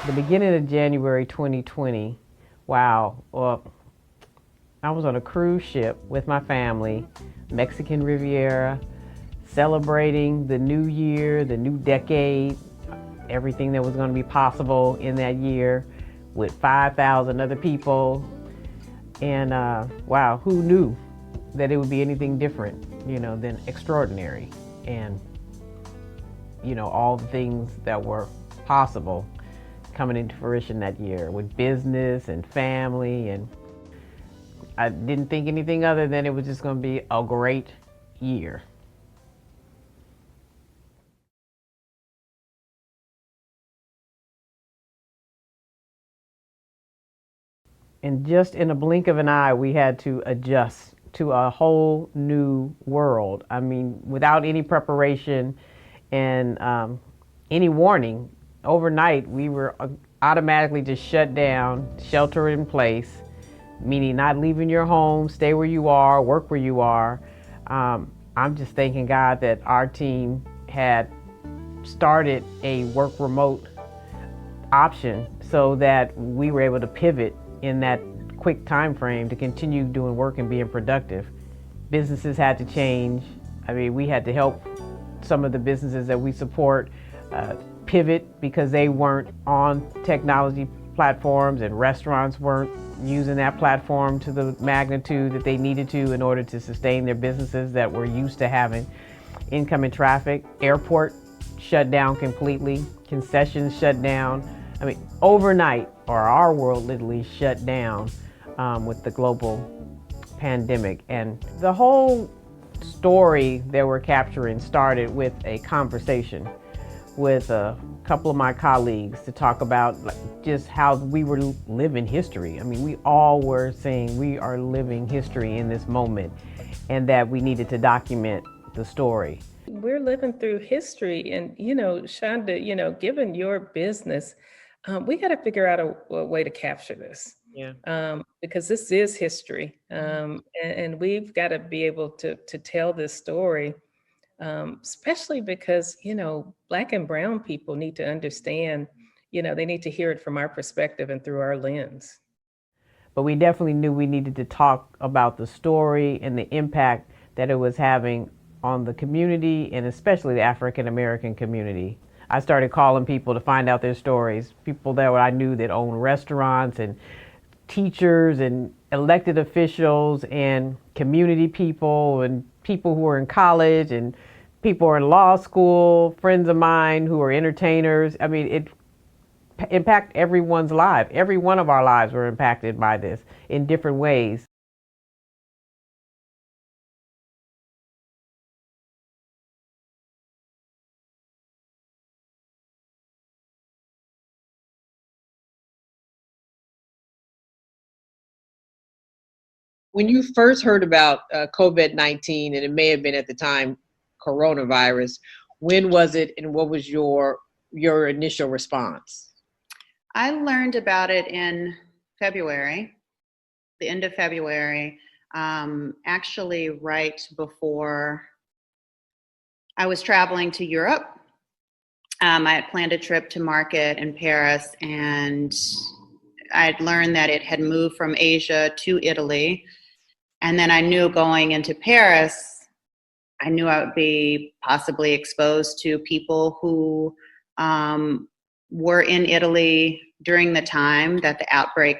the beginning of January 2020, wow, well, I was on a cruise ship with my family, Mexican Riviera, celebrating the new year, the new decade, everything that was going to be possible in that year with 5,000 other people. And wow, who knew that it would be anything different, than extraordinary. And, all the things that were possible coming into fruition that year with business and family. And I didn't think anything other than it was just going to be a great year. And just in a blink of an eye, we had to adjust to a whole new world. I mean, without any preparation and any warning, overnight we were automatically just shut down, shelter in place, meaning not leaving your home, stay where you are, work where you are. I'm just thanking God that our team had started a work remote option so that we were able to pivot in that quick time frame to continue doing work and being productive. Businesses had to change. I mean, we had to help some of the businesses that we support pivot because they weren't on technology platforms, and restaurants weren't using that platform to the magnitude that they needed to in order to sustain their businesses that were used to having incoming traffic. Airport shut down completely, concessions shut down. I mean, overnight, or our world literally shut down with the global pandemic. And the whole story that we're capturing started with a conversation with a couple of my colleagues to talk about just how we were living history. I mean, we all were saying we are living history in this moment and that we needed to document the story. We're living through history. And, Shonda, given your business, we got to figure out a way to capture this. Yeah. Because this is history. And we've got to be able to tell this story, especially because, Black and Brown people need to understand, they need to hear it from our perspective and through our lens. But we definitely knew we needed to talk about the story and the impact that it was having on the community, and especially the African American community. I started calling people to find out their stories, people that I knew that owned restaurants, and teachers and elected officials and community people and people who were in college and people who are in law school, friends of mine who are entertainers. I mean, it impacted everyone's life. Every one of our lives were impacted by this in different ways. When you first heard about COVID-19, and it may have been at the time coronavirus, when was it and what was your initial response? I learned about it in February, the end of February, actually right before I was traveling to Europe. I had planned a trip to market in Paris, and I'd learned that it had moved from Asia to Italy. And then I knew going into Paris, I knew I would be possibly exposed to people who were in Italy during the time that the outbreak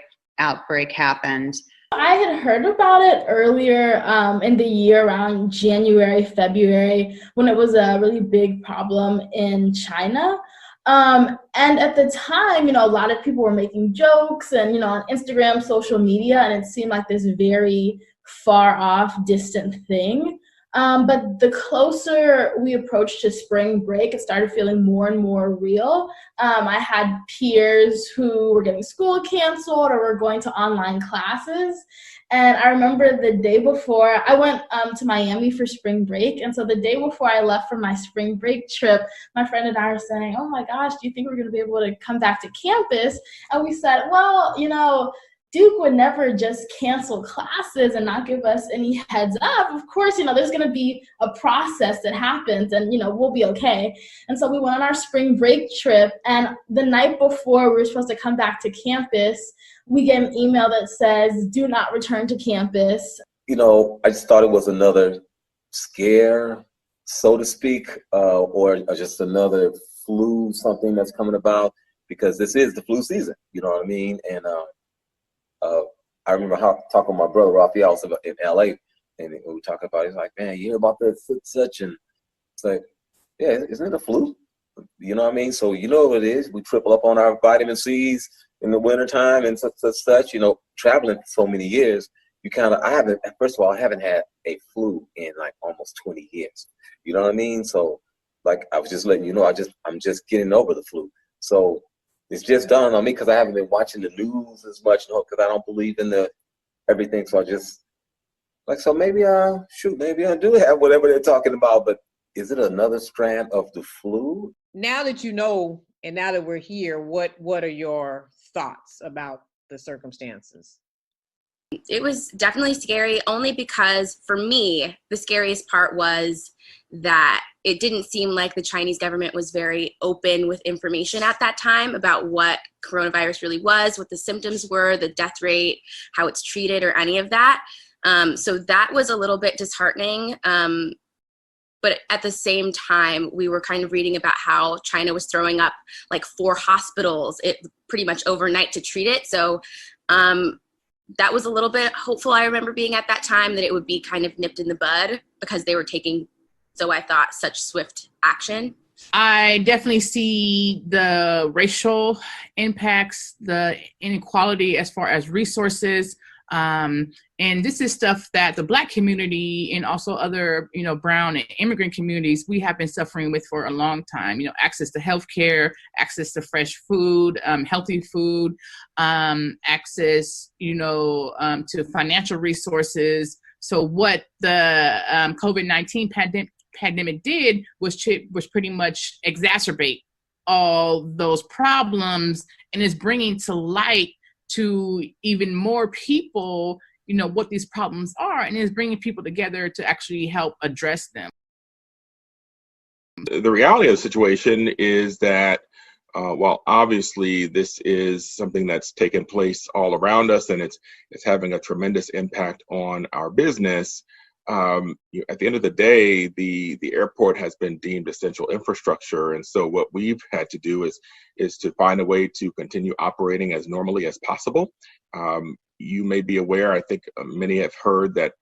happened. I had heard about it earlier in the year, around January, February, when it was a really big problem in China. And at the time, a lot of people were making jokes and, on Instagram, social media, and it seemed like this very far off, distant thing. But the closer we approached to spring break, it started feeling more and more real. I had peers who were getting school canceled or were going to online classes. And I remember the day before, I went to Miami for spring break. And so the day before I left for my spring break trip, my friend and I were saying, oh my gosh, do you think we're going to be able to come back to campus? And we said, well, Duke would never just cancel classes and not give us any heads up. Of course, there's going to be a process that happens and, we'll be okay. And so we went on our spring break trip, and the night before we were supposed to come back to campus, we get an email that says, do not return to campus. I just thought it was another scare, so to speak, or just another flu, something that's coming about, because this is the flu season, you know what I mean? And I remember talking with my brother Raphael in LA, and we were talking about it. He's like, man, you hear about that such, and it's like, yeah, isn't it a flu? You know what I mean? So you know what it is. We triple up on our vitamin C's in the wintertime and such. Traveling for so many years, I haven't had a flu in like almost 20 years. You know what I mean? So like, I was just letting you know, I'm just getting over the flu. So it's just dawned on me because I haven't been watching the news as much, because I don't believe in everything. So I just so maybe maybe I do have whatever they're talking about, but is it another strand of the flu? Now that you know, and now that we're here, what are your thoughts about the circumstances? It was definitely scary, only because for me, the scariest part was that it didn't seem like the Chinese government was very open with information at that time about what coronavirus really was, what the symptoms were, the death rate, how it's treated, or any of that. So that was a little bit disheartening. But at the same time, we were kind of reading about how China was throwing up like 4 hospitals pretty much overnight to treat it. So that was a little bit hopeful. I remember being at that time that it would be kind of nipped in the bud because they were taking, so I thought, such swift action. I definitely see the racial impacts, the inequality as far as resources. And this is stuff that the Black community and also other, brown and immigrant communities, we have been suffering with for a long time. Access to healthcare, access to fresh food, healthy food, access, to financial resources. So what the COVID-19 pandemic did was pretty much exacerbate all those problems, and is bringing to light to even more people, what these problems are, and is bringing people together to actually help address them. The reality of the situation is that while obviously this is something that's taken place all around us, and it's having a tremendous impact on our business, at the end of the day, the airport has been deemed essential infrastructure. And so what we've had to do is to find a way to continue operating as normally as possible. You may be aware, I think many have heard that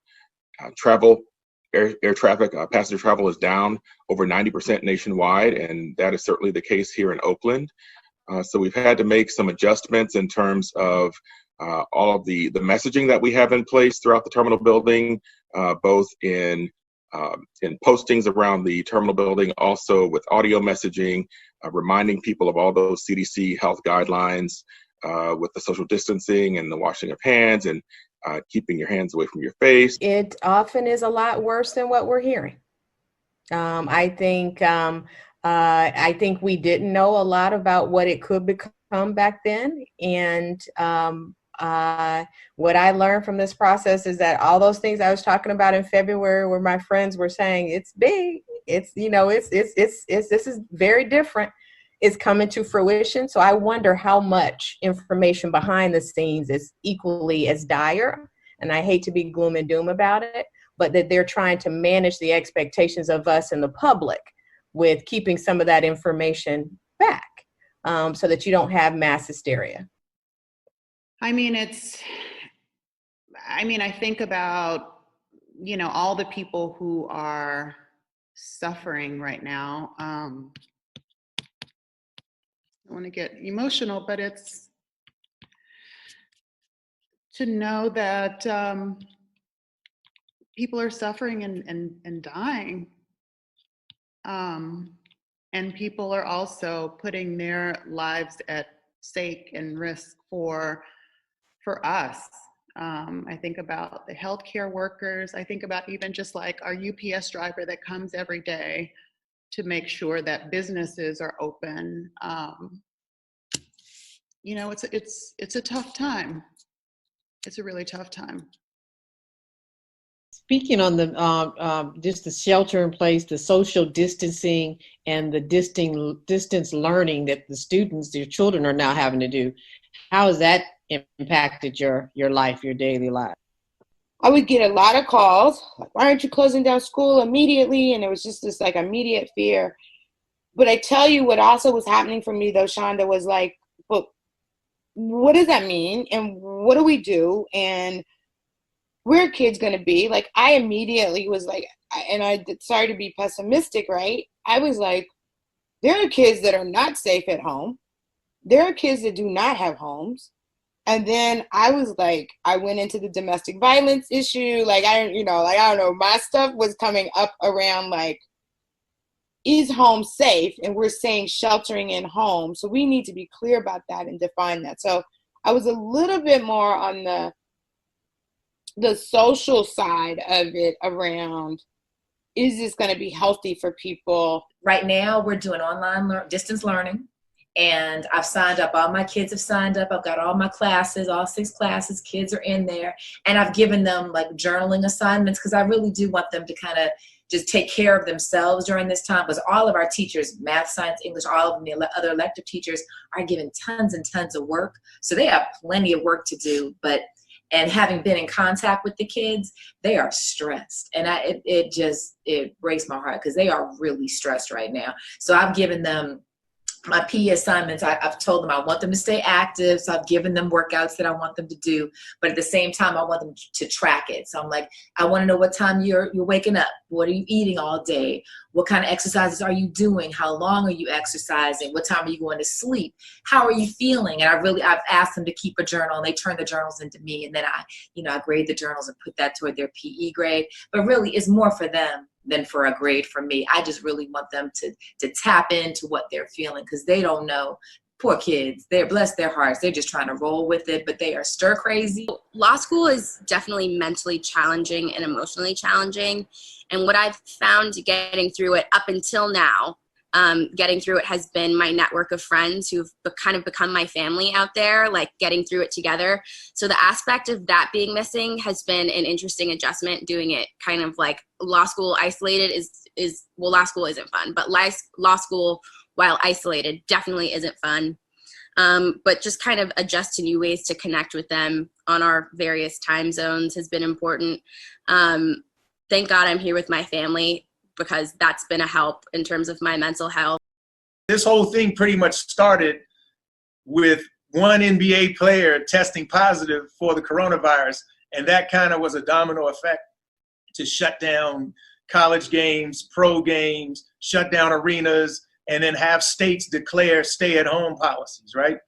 air traffic, passenger travel is down over 90% nationwide, and that is certainly the case here in Oakland. So we've had to make some adjustments in terms of all of the messaging that we have in place throughout the terminal building, both in postings around the terminal building, also with audio messaging, reminding people of all those CDC health guidelines with the social distancing and the washing of hands and keeping your hands away from your face. It often is a lot worse than what we're hearing. I think we didn't know a lot about what it could become back then. And what I learned from this process is that all those things I was talking about in February, where my friends were saying it's big, this is very different, is coming to fruition. So I wonder how much information behind the scenes is equally as dire. And I hate to be gloom and doom about it, but that they're trying to manage the expectations of us and the public with keeping some of that information back, so that you don't have mass hysteria. I think about, all the people who are suffering right now. I want to get emotional, but it's to know that people are suffering and dying. And people are also putting their lives at stake and risk for us. I think about the healthcare workers. I think about even just like our UPS driver that comes every day to make sure that businesses are open. It's a tough time. it's a really tough time. Speaking on the just the shelter in place, the social distancing, and the distance learning that the students, your children, are now having to do, how has that impacted your life, your daily life? I would get a lot of calls, like, why aren't you closing down school immediately? And it was just this like immediate fear. But I tell you what also was happening for me though, Shonda, was like, well, what does that mean? And what do we do? And where are kids going to be? Like, I immediately was like, and I sorry to be pessimistic, right? I was like, there are kids that are not safe at home. There are kids that do not have homes. And then I was like, I went into the domestic violence issue. Like, I don't know, my stuff was coming up around like, is home safe? And we're saying sheltering in home. So we need to be clear about that and define that. So I was a little bit more on the social side of it around, is this going to be healthy for people? Right now, we're doing online distance learning. And I've signed up, all my kids have signed up. I've got all my classes, all 6 classes, kids are in there. And I've given them like journaling assignments because I really do want them to kind of just take care of themselves during this time. Because all of our teachers, math, science, English, all of them, the other elective teachers are given tons and tons of work. So they have plenty of work to do. And having been in contact with the kids, they are stressed. And it breaks my heart because they are really stressed right now. So I've given them my PE assignments. I've told them I want them to stay active. So I've given them workouts that I want them to do. But at the same time, I want them to track it. So I'm like, I want to know what time you're waking up. What are you eating all day? What kind of exercises are you doing? How long are you exercising? What time are you going to sleep? How are you feeling? And I've asked them to keep a journal, and they turn the journals into me. And then I grade the journals and put that toward their PE grade. But really, it's more for them than for a grade from me. I just really want them to tap into what they're feeling because they don't know. Poor kids, they're bless their hearts. They're just trying to roll with it, but they are stir crazy. Law school is definitely mentally challenging and emotionally challenging. And what I've found getting through it up until now, getting through it has been my network of friends who've kind of become my family out there, like getting through it together. So the aspect of that being missing has been an interesting adjustment, doing it kind of like law school isolated well, law school isn't fun, but law school while isolated definitely isn't fun. But just kind of adjust to new ways to connect with them on our various time zones has been important. Thank God I'm here with my family because that's been a help in terms of my mental health. This whole thing pretty much started with one NBA player testing positive for the coronavirus, and that kind of was a domino effect to shut down college games, pro games, shut down arenas, and then have states declare stay-at-home policies, right?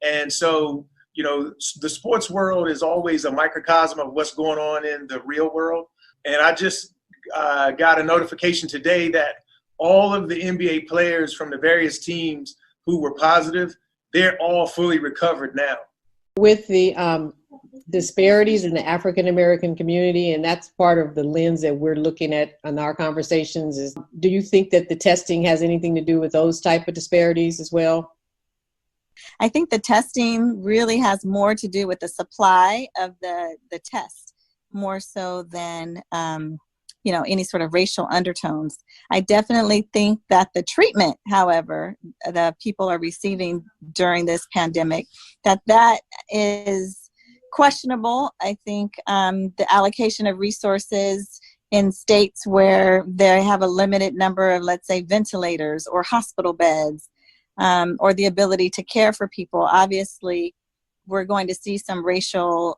And so, the sports world is always a microcosm of what's going on in the real world. And I just got a notification today that all of the NBA players from the various teams who were positive, they're all fully recovered now. With the disparities in the African American community, and that's part of the lens that we're looking at in our conversations, is do you think that the testing has anything to do with those type of disparities as well? I think the testing really has more to do with the supply of the test, more so than any sort of racial undertones. I definitely think that the treatment, however, the people are receiving during this pandemic, that is questionable. I think the allocation of resources in states where they have a limited number of, let's say, ventilators or hospital beds, or the ability to care for people, obviously we're going to see some racial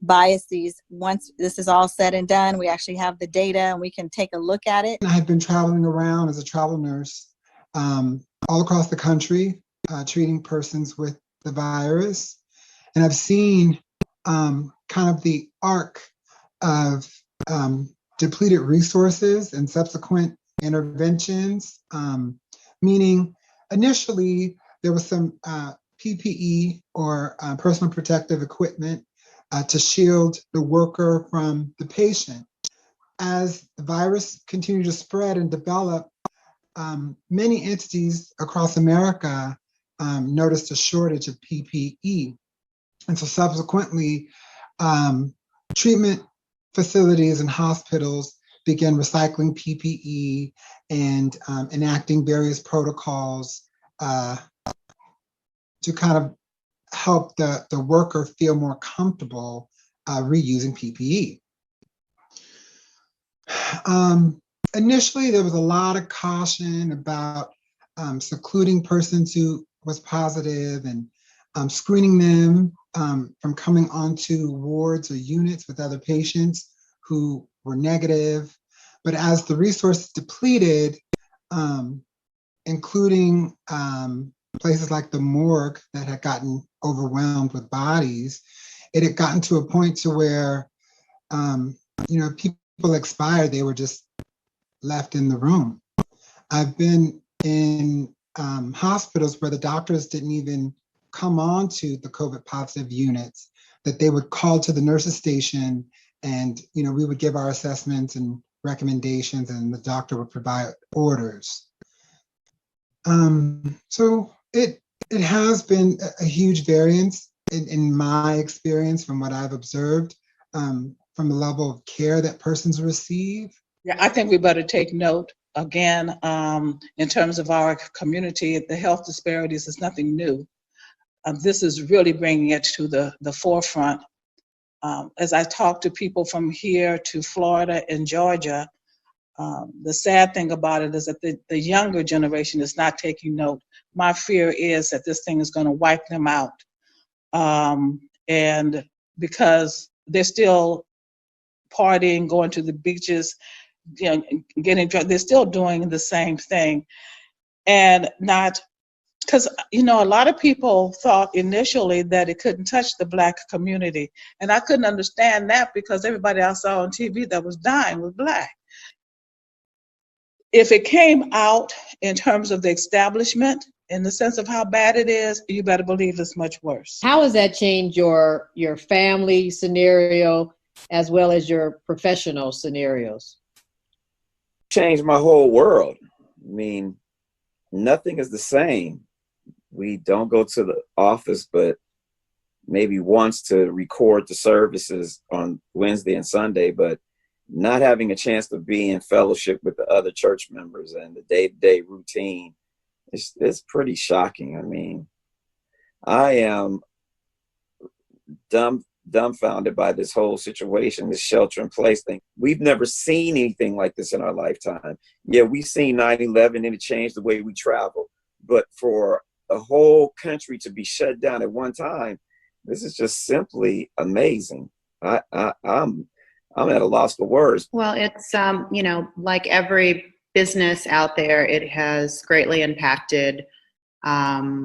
biases. Once this is all said and done, we actually have the data and we can take a look at it. I've been traveling around as a travel nurse all across the country, treating persons with the virus. And I've seen kind of the arc of depleted resources and subsequent interventions, meaning initially there was some PPE or personal protective equipment to shield the worker from the patient. As the virus continued to spread and develop, many entities across America noticed a shortage of PPE. And so subsequently, treatment facilities and hospitals began recycling PPE and enacting various protocols to kind of help the worker feel more comfortable reusing PPE. Initially, there was a lot of caution about secluding persons who was positive and screening them from coming onto wards or units with other patients who were negative. But as the resources depleted, including places like the morgue that had gotten overwhelmed with bodies, it had gotten to a point to where, people expired, they were just left in the room. I've been in hospitals where the doctors didn't even come on to the COVID positive units, that they would call to the nurses station and, we would give our assessments and recommendations and the doctor would provide orders. So it has been a huge variance in my experience from what I've observed, from the level of care that persons receive. Yeah, I think we better take note again, in terms of our community. The health disparities is nothing new. This is really bringing it to the forefront. As I talk to people from here to Florida and Georgia, the sad thing about it is that the younger generation is not taking note. My fear is that this thing is going to wipe them out. And because they're still partying, going to the beaches, getting drunk, they're still doing the same thing. And not, because, a lot of people thought initially that it couldn't touch the Black community. And I couldn't understand that because everybody I saw on TV that was dying was Black. If it came out in terms of the establishment, in the sense of how bad it is, you better believe it's much worse. How has that changed your family scenario as well as your professional scenarios? Changed my whole world. I mean, nothing is the same. We don't go to the office, but maybe once to record the services on Wednesday and Sunday, but not having a chance to be in fellowship with the other church members and the day-to-day routine, it's pretty shocking. I mean, I am dumbfounded by this whole situation, this shelter-in-place thing. We've never seen anything like this in our lifetime. Yeah, we've seen 9/11 and it changed the way we travel, but for a whole country to be shut down at one time, this is just simply amazing. I'm at a loss for words. Well, it's, like every business out there, it has greatly impacted our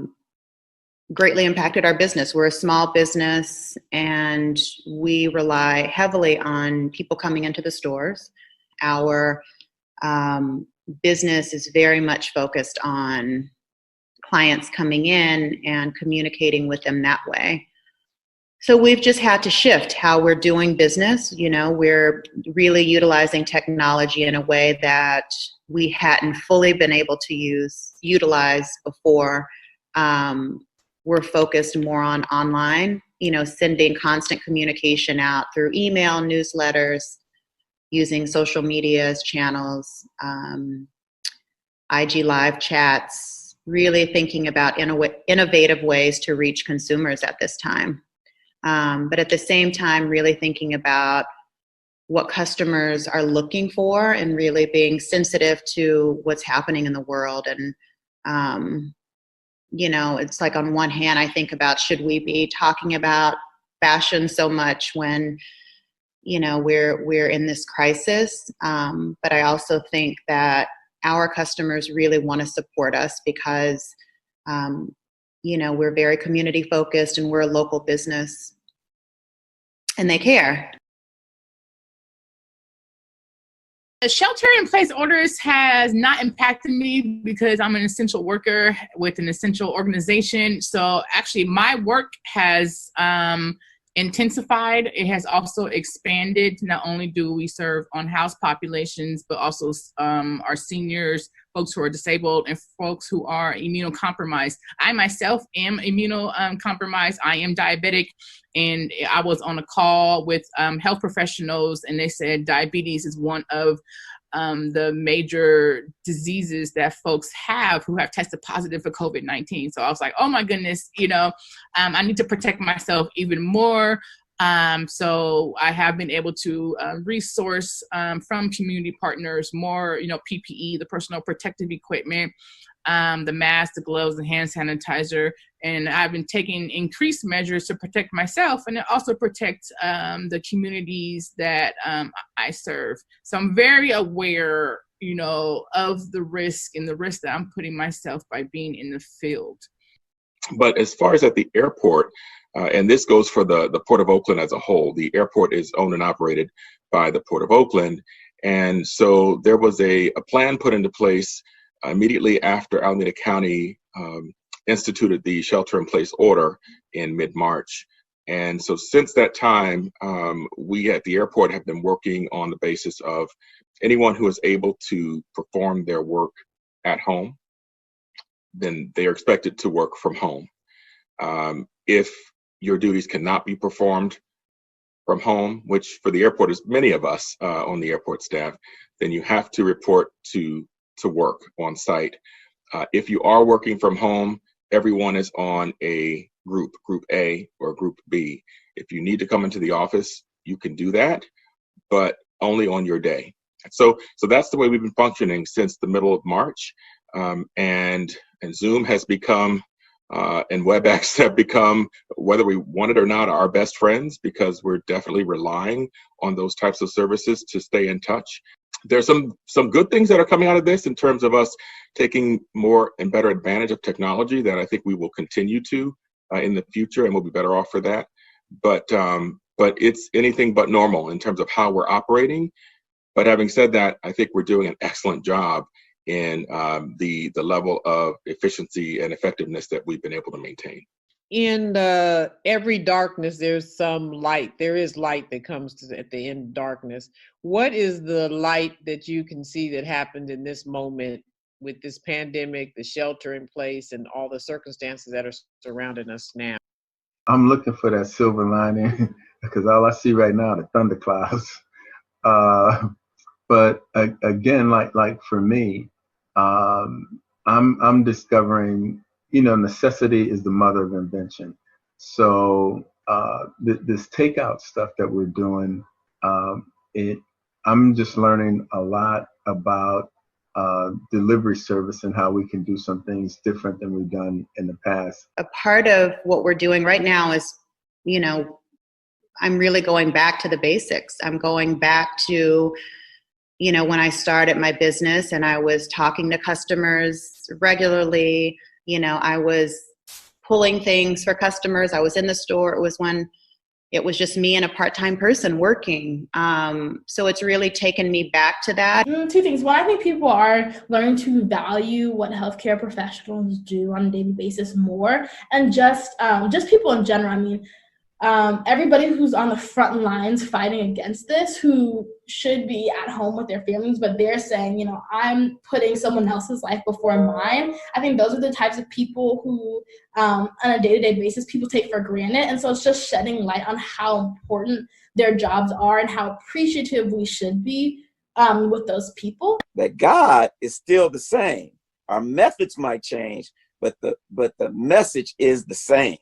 business. We're a small business and we rely heavily on people coming into the stores. Our business is very much focused on clients coming in and communicating with them that way. So we've just had to shift how we're doing business. We're really utilizing technology in a way that we hadn't fully been able to utilize before. We're focused more on online, sending constant communication out through email, newsletters, using social media as channels, IG live chats, really thinking about innovative ways to reach consumers at this time. But at the same time, really thinking about what customers are looking for and really being sensitive to what's happening in the world. And, it's like on one hand, I think about, should we be talking about fashion so much when, we're in this crisis? But I also think that our customers really want to support us because, we're very community focused and we're a local business and they care. The shelter-in-place orders has not impacted me because I'm an essential worker with an essential organization. So actually my work has intensified. It has also expanded. Not only do we serve on-house populations, but also our seniors, folks who are disabled, and folks who are immunocompromised. I myself am immunocompromised. I am diabetic, and I was on a call with health professionals, and they said diabetes is one of the major diseases that folks have who have tested positive for COVID-19. So I was like, oh my goodness, I need to protect myself even more. So I have been able to resource from community partners more, PPE, the personal protective equipment, the masks, the gloves, the hand sanitizer. And I've been taking increased measures to protect myself and also protect the communities that I serve. So I'm very aware, of the risk and the risk that I'm putting myself by being in the field. But as far as at the airport, and this goes for the Port of Oakland as a whole, the airport is owned and operated by the Port of Oakland. And so there was a plan put into place immediately after Alameda County instituted the shelter-in-place order in mid-March. And so since that time, we at the airport have been working on the basis of anyone who is able to perform their work at home, then they are expected to work from home. If your duties cannot be performed from home, which for the airport is many of us on the airport staff, then you have to report to work on site. If you are working from home, everyone is on a group A or group B. If you need to come into the office, you can do that, but only on your day. So that's the way we've been functioning since the middle of March. And Zoom has become, and WebEx have become, whether we want it or not, our best friends, because we're definitely relying on those types of services to stay in touch. There's some good things that are coming out of this in terms of us taking more and better advantage of technology that I think we will continue to in the future, and we'll be better off for that. But it's anything but normal in terms of how we're operating. But having said that, I think we're doing an excellent job in the level of efficiency and effectiveness that we've been able to maintain. In every darkness, there's some light. There is light that comes at the end of darkness. What is the light that you can see that happened in this moment with this pandemic, the shelter in place, and all the circumstances that are surrounding us now? I'm looking for that silver lining because all I see right now are the thunderclouds. But again, like for me, I'm discovering, necessity is the mother of invention. So this takeout stuff that we're doing, I'm just learning a lot about delivery service and how we can do some things different than we've done in the past. A part of what we're doing right now is, I'm really going back to the basics. I'm going back to, when I started my business and I was talking to customers regularly, I was pulling things for customers. I was in the store. It was when it was just me and a part-time person working. So it's really taken me back to that. Two things. One, I think people are learning to value what healthcare professionals do on a daily basis more, and just people in general. I mean, everybody who's on the front lines fighting against this, who should be at home with their families, but they're saying, I'm putting someone else's life before mine. I think those are the types of people who, on a day-to-day basis, people take for granted. And so it's just shedding light on how important their jobs are and how appreciative we should be with those people. That God is still the same. Our methods might change, but the message is the same.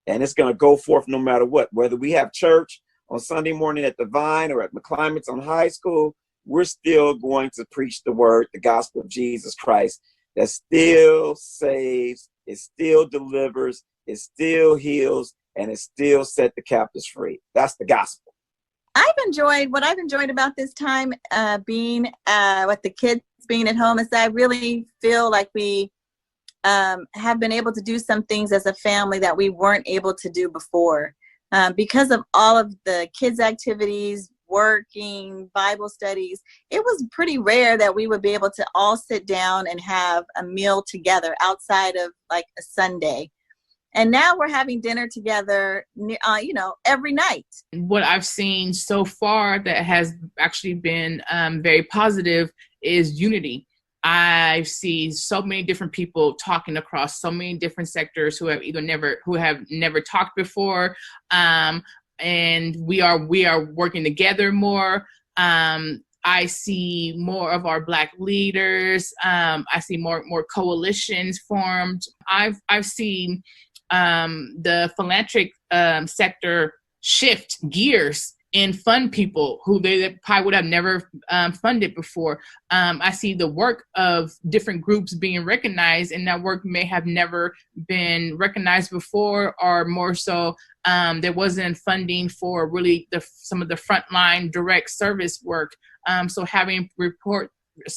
And it's going to go forth no matter what. Whether we have church on Sunday morning at the Vine or at McClimate's on high school, we're still going to preach the word, the gospel of Jesus Christ, that still saves, it still delivers, it still heals, and it still set the captives free. That's the gospel. What I've enjoyed about this time being with the kids being at home is that I really feel like we have been able to do some things as a family that we weren't able to do before. Because of all of the kids' activities, working, Bible studies, it was pretty rare that we would be able to all sit down and have a meal together outside of like a Sunday. And now we're having dinner together, every night. What I've seen so far that has actually been very positive is unity. I see so many different people talking across so many different sectors who have never talked before, and we are working together more. I see more of our Black leaders. I see more coalitions formed. I've seen the philanthropic sector shift gears and fund people who they probably would have never funded before. I see the work of different groups being recognized, and that work may have never been recognized before, or more so, there wasn't funding for really some of the frontline direct service work. So having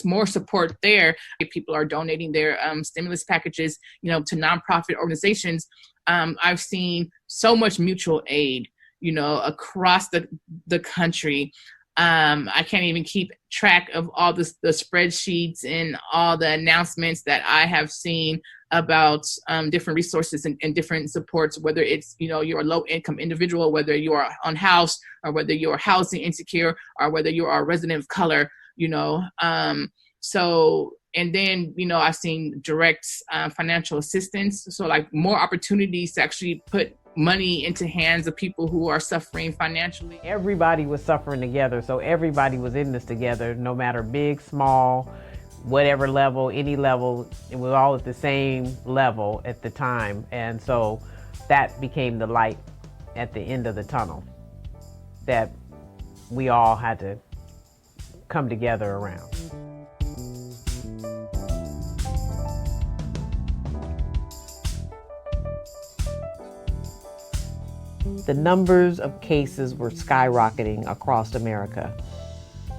more support there. People are donating their stimulus packages, to nonprofit organizations. I've seen so much mutual aid, across the country. I can't even keep track of all the spreadsheets and all the announcements that I have seen about different resources and different supports, whether it's, you're a low income individual, whether you are unhoused, or whether you're housing insecure, or whether you are a resident of color, and then, I've seen direct financial assistance. So like more opportunities to actually put money into hands of people who are suffering financially. Everybody was suffering together. So everybody was in this together, no matter big, small, whatever level, any level. It was all at the same level at the time. And so that became the light at the end of the tunnel that we all had to come together around. The numbers of cases were skyrocketing across America,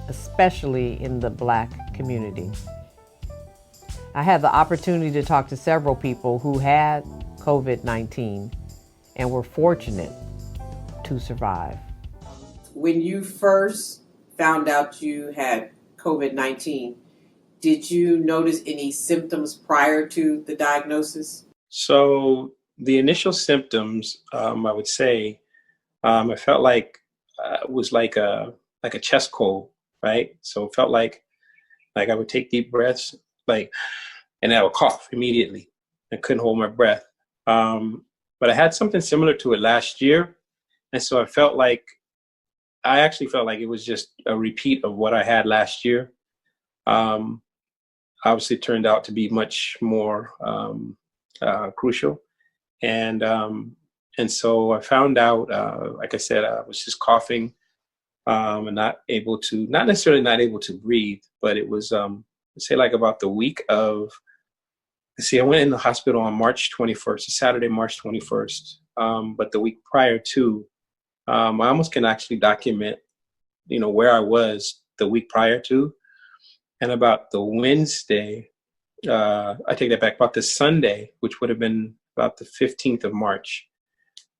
especially in the Black community. I had the opportunity to talk to several people who had COVID-19 and were fortunate to survive. When you first found out you had COVID-19, did you notice any symptoms prior to the diagnosis? So the initial symptoms, I would say, I felt like it was like a chest cold, right? So it felt like I would take deep breaths, and I would cough immediately. I couldn't hold my breath. But I had something similar to it last year, and so I actually felt like it was just a repeat of what I had last year. Obviously, it turned out to be much more crucial. And so I found out, like I said, I was just coughing and not necessarily not able to breathe, but it was, say like about the week of, I went in the hospital on March 21st, Saturday, March 21st. But the week prior to, I almost can actually document, where I was the week prior to. And about the Wednesday, I take that back, about the Sunday, which would have been about the 15th of March,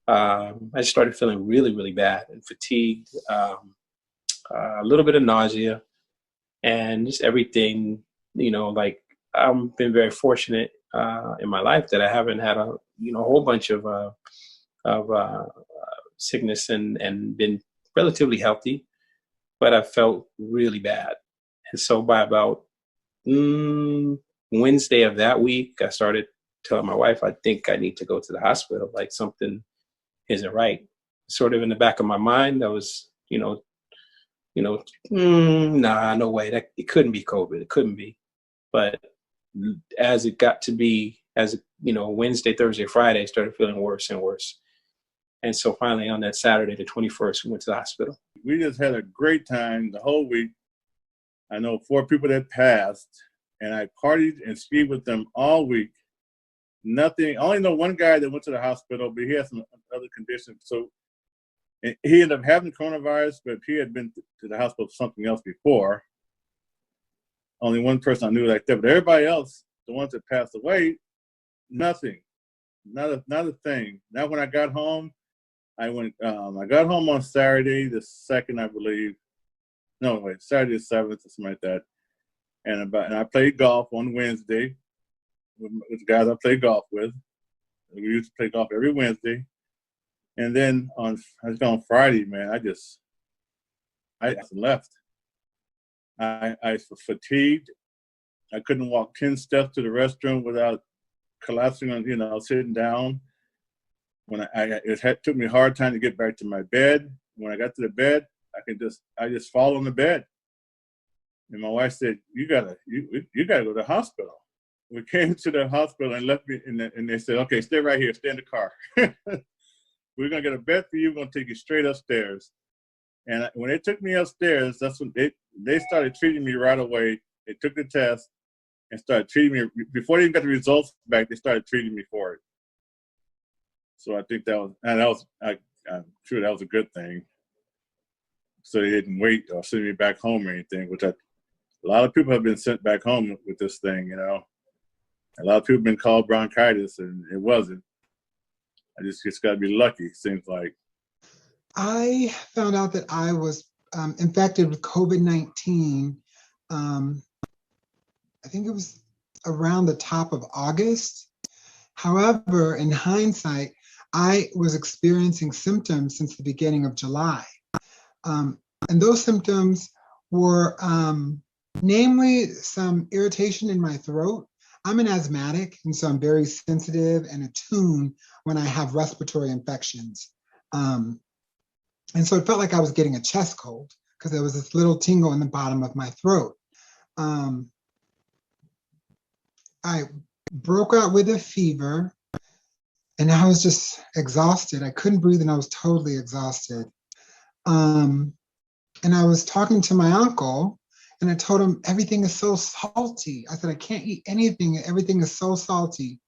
I just started feeling really, really bad and fatigued, a little bit of nausea, and just everything, I've been very fortunate in my life that I haven't had a whole bunch of sickness and been relatively healthy, but I felt really bad. And so by about Wednesday of that week, I started telling my wife, I think I need to go to the hospital, like something isn't right. Sort of in the back of my mind, I was, nah, no way, that it couldn't be COVID, it couldn't be. But as it got to be, Wednesday, Thursday, Friday, I started feeling worse and worse. And so finally on that Saturday, the 21st, we went to the hospital. We just had a great time the whole week. I know 4 people that passed, and I partied and skied with them all week. Nothing, I only know one guy that went to the hospital, but he had some other conditions. So he ended up having coronavirus, but he had been to the hospital for something else before. Only one person I knew like that, but everybody else, the ones that passed away, nothing, not a thing. Now when I got home, I got home on Saturday the 2nd, I believe. No, wait, Saturday the 7th or something like that. And I played golf on Wednesday with the guys I played golf with. We used to play golf every Wednesday. And then on Friday, man, I left. I was fatigued. I couldn't walk 10 steps to the restroom without collapsing on, sitting down. When it took me a hard time to get back to my bed. When I got to the bed, I just fall on the bed. And my wife said, you gotta go to the hospital. We came to the hospital and left me, and they said, okay, stay right here, stay in the car. We're gonna get a bed for you. We're gonna take you straight upstairs. And when they took me upstairs, that's when they started treating me right away. They took the test and started treating me. Before they even got the results back, they started treating me for it. So I think I'm sure that was a good thing. So they didn't wait or send me back home or anything, which a lot of people have been sent back home with this thing, A lot of people have been called bronchitis, and it wasn't. I just got to be lucky, it seems like. I found out that I was infected with COVID-19. I think it was around the top of August. However, in hindsight, I was experiencing symptoms since the beginning of July. And those symptoms were namely some irritation in my throat. I'm an asthmatic, and so I'm very sensitive and attuned when I have respiratory infections. And so it felt like I was getting a chest cold because there was this little tingle in the bottom of my throat. I broke out with a fever, and I was just exhausted. I couldn't breathe, and I was totally exhausted. And I was talking to my uncle, and I told him, everything is so salty. I said, I can't eat anything. Everything is so salty.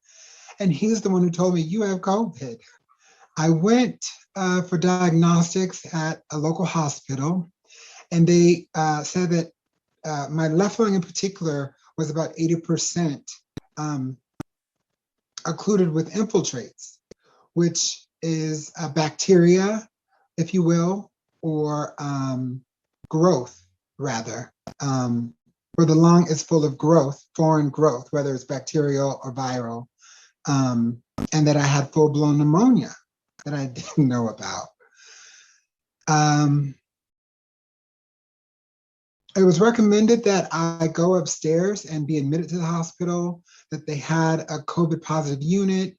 And he's the one who told me, you have COVID. I went for diagnostics at a local hospital, and they said that my left lung in particular was about 80% occluded with infiltrates, which is a bacteria, if you will, or growth, rather, where the lung is full of growth, foreign growth, whether it's bacterial or viral, and that I had full-blown pneumonia that I didn't know about. It was recommended that I go upstairs and be admitted to the hospital, that they had a COVID positive unit,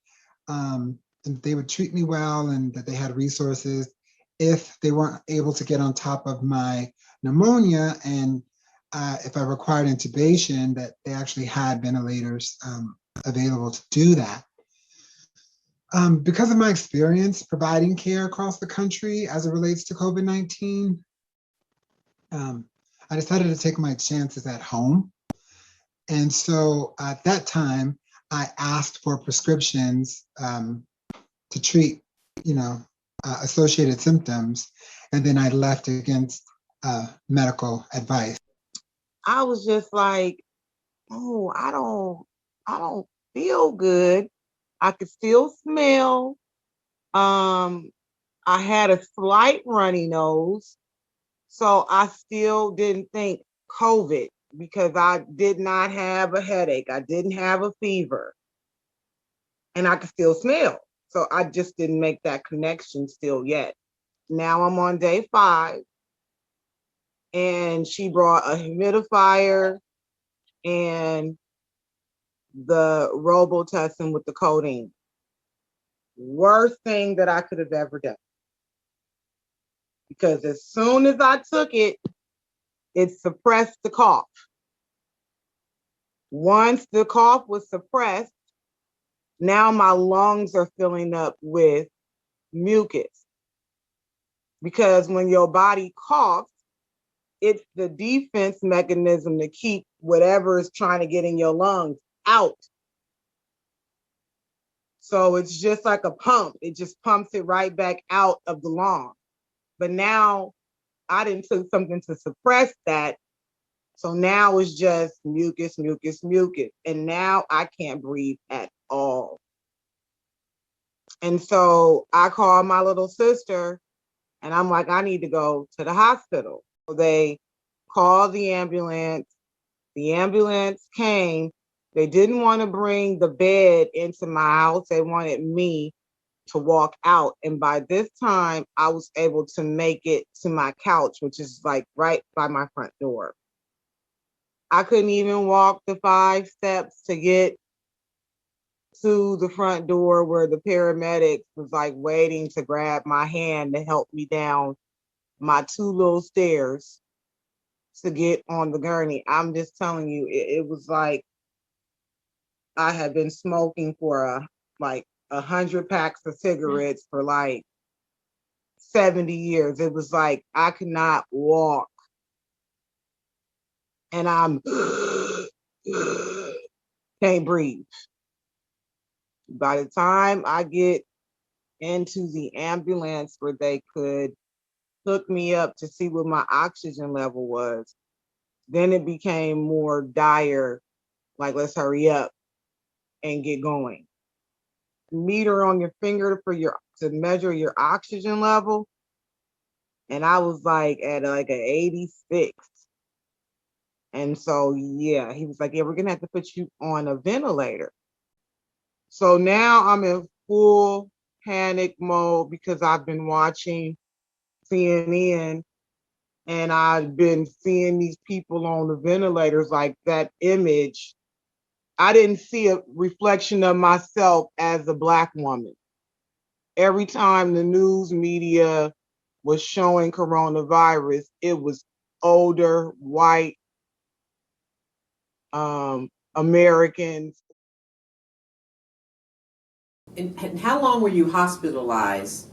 and they would treat me well, and that they had resources if they weren't able to get on top of my pneumonia, and if I required intubation, that they actually had ventilators available to do that. Because of my experience providing care across the country as it relates to COVID-19, I decided to take my chances at home. And so at that time, I asked for prescriptions to treat, associated symptoms. And then I left against medical advice. I was just like, oh, I don't feel good. I could still smell. I had a slight runny nose. So I still didn't think COVID because I did not have a headache. I didn't have a fever. And I could still smell. So I just didn't make that connection still yet. Now I'm on day 5. And she brought a humidifier and the Robitussin with the codeine. Worst thing that I could have ever done. Because as soon as I took it, it suppressed the cough. Once the cough was suppressed, now my lungs are filling up with mucus. Because when your body coughs, it's the defense mechanism to keep whatever is trying to get in your lungs out. So it's just like a pump. It just pumps it right back out of the lung. But now I didn't took something to suppress that. So now it's just mucus, mucus, mucus. And now I can't breathe at all. And so I called my little sister and I'm like, I need to go to the hospital. So they called the ambulance. The ambulance came. They didn't want to bring the bed into my house. They wanted me to walk out. And by this time, I was able to make it to my couch, which is like right by my front door. I couldn't even walk the 5 steps to get to the front door where the paramedics was like waiting to grab my hand to help me down my 2 little stairs to get on the gurney. I'm just telling you, it was like I had been smoking for like 100 packs of cigarettes for like 70 years. It was like I could not walk. And I'm can't breathe. By the time I get into the ambulance where they could hook me up to see what my oxygen level was, then it became more dire, like let's hurry up and get going. Meter on your finger to measure your oxygen level, and I was like at like an 86. And so yeah, he was like, yeah, we're gonna have to put you on a ventilator. So now I'm in full panic mode because I've been watching CNN and I've been seeing these people on the ventilators, like that image. I didn't see a reflection of myself as a Black woman. Every time the news media was showing coronavirus, it was older, white Americans. And how long were you hospitalized?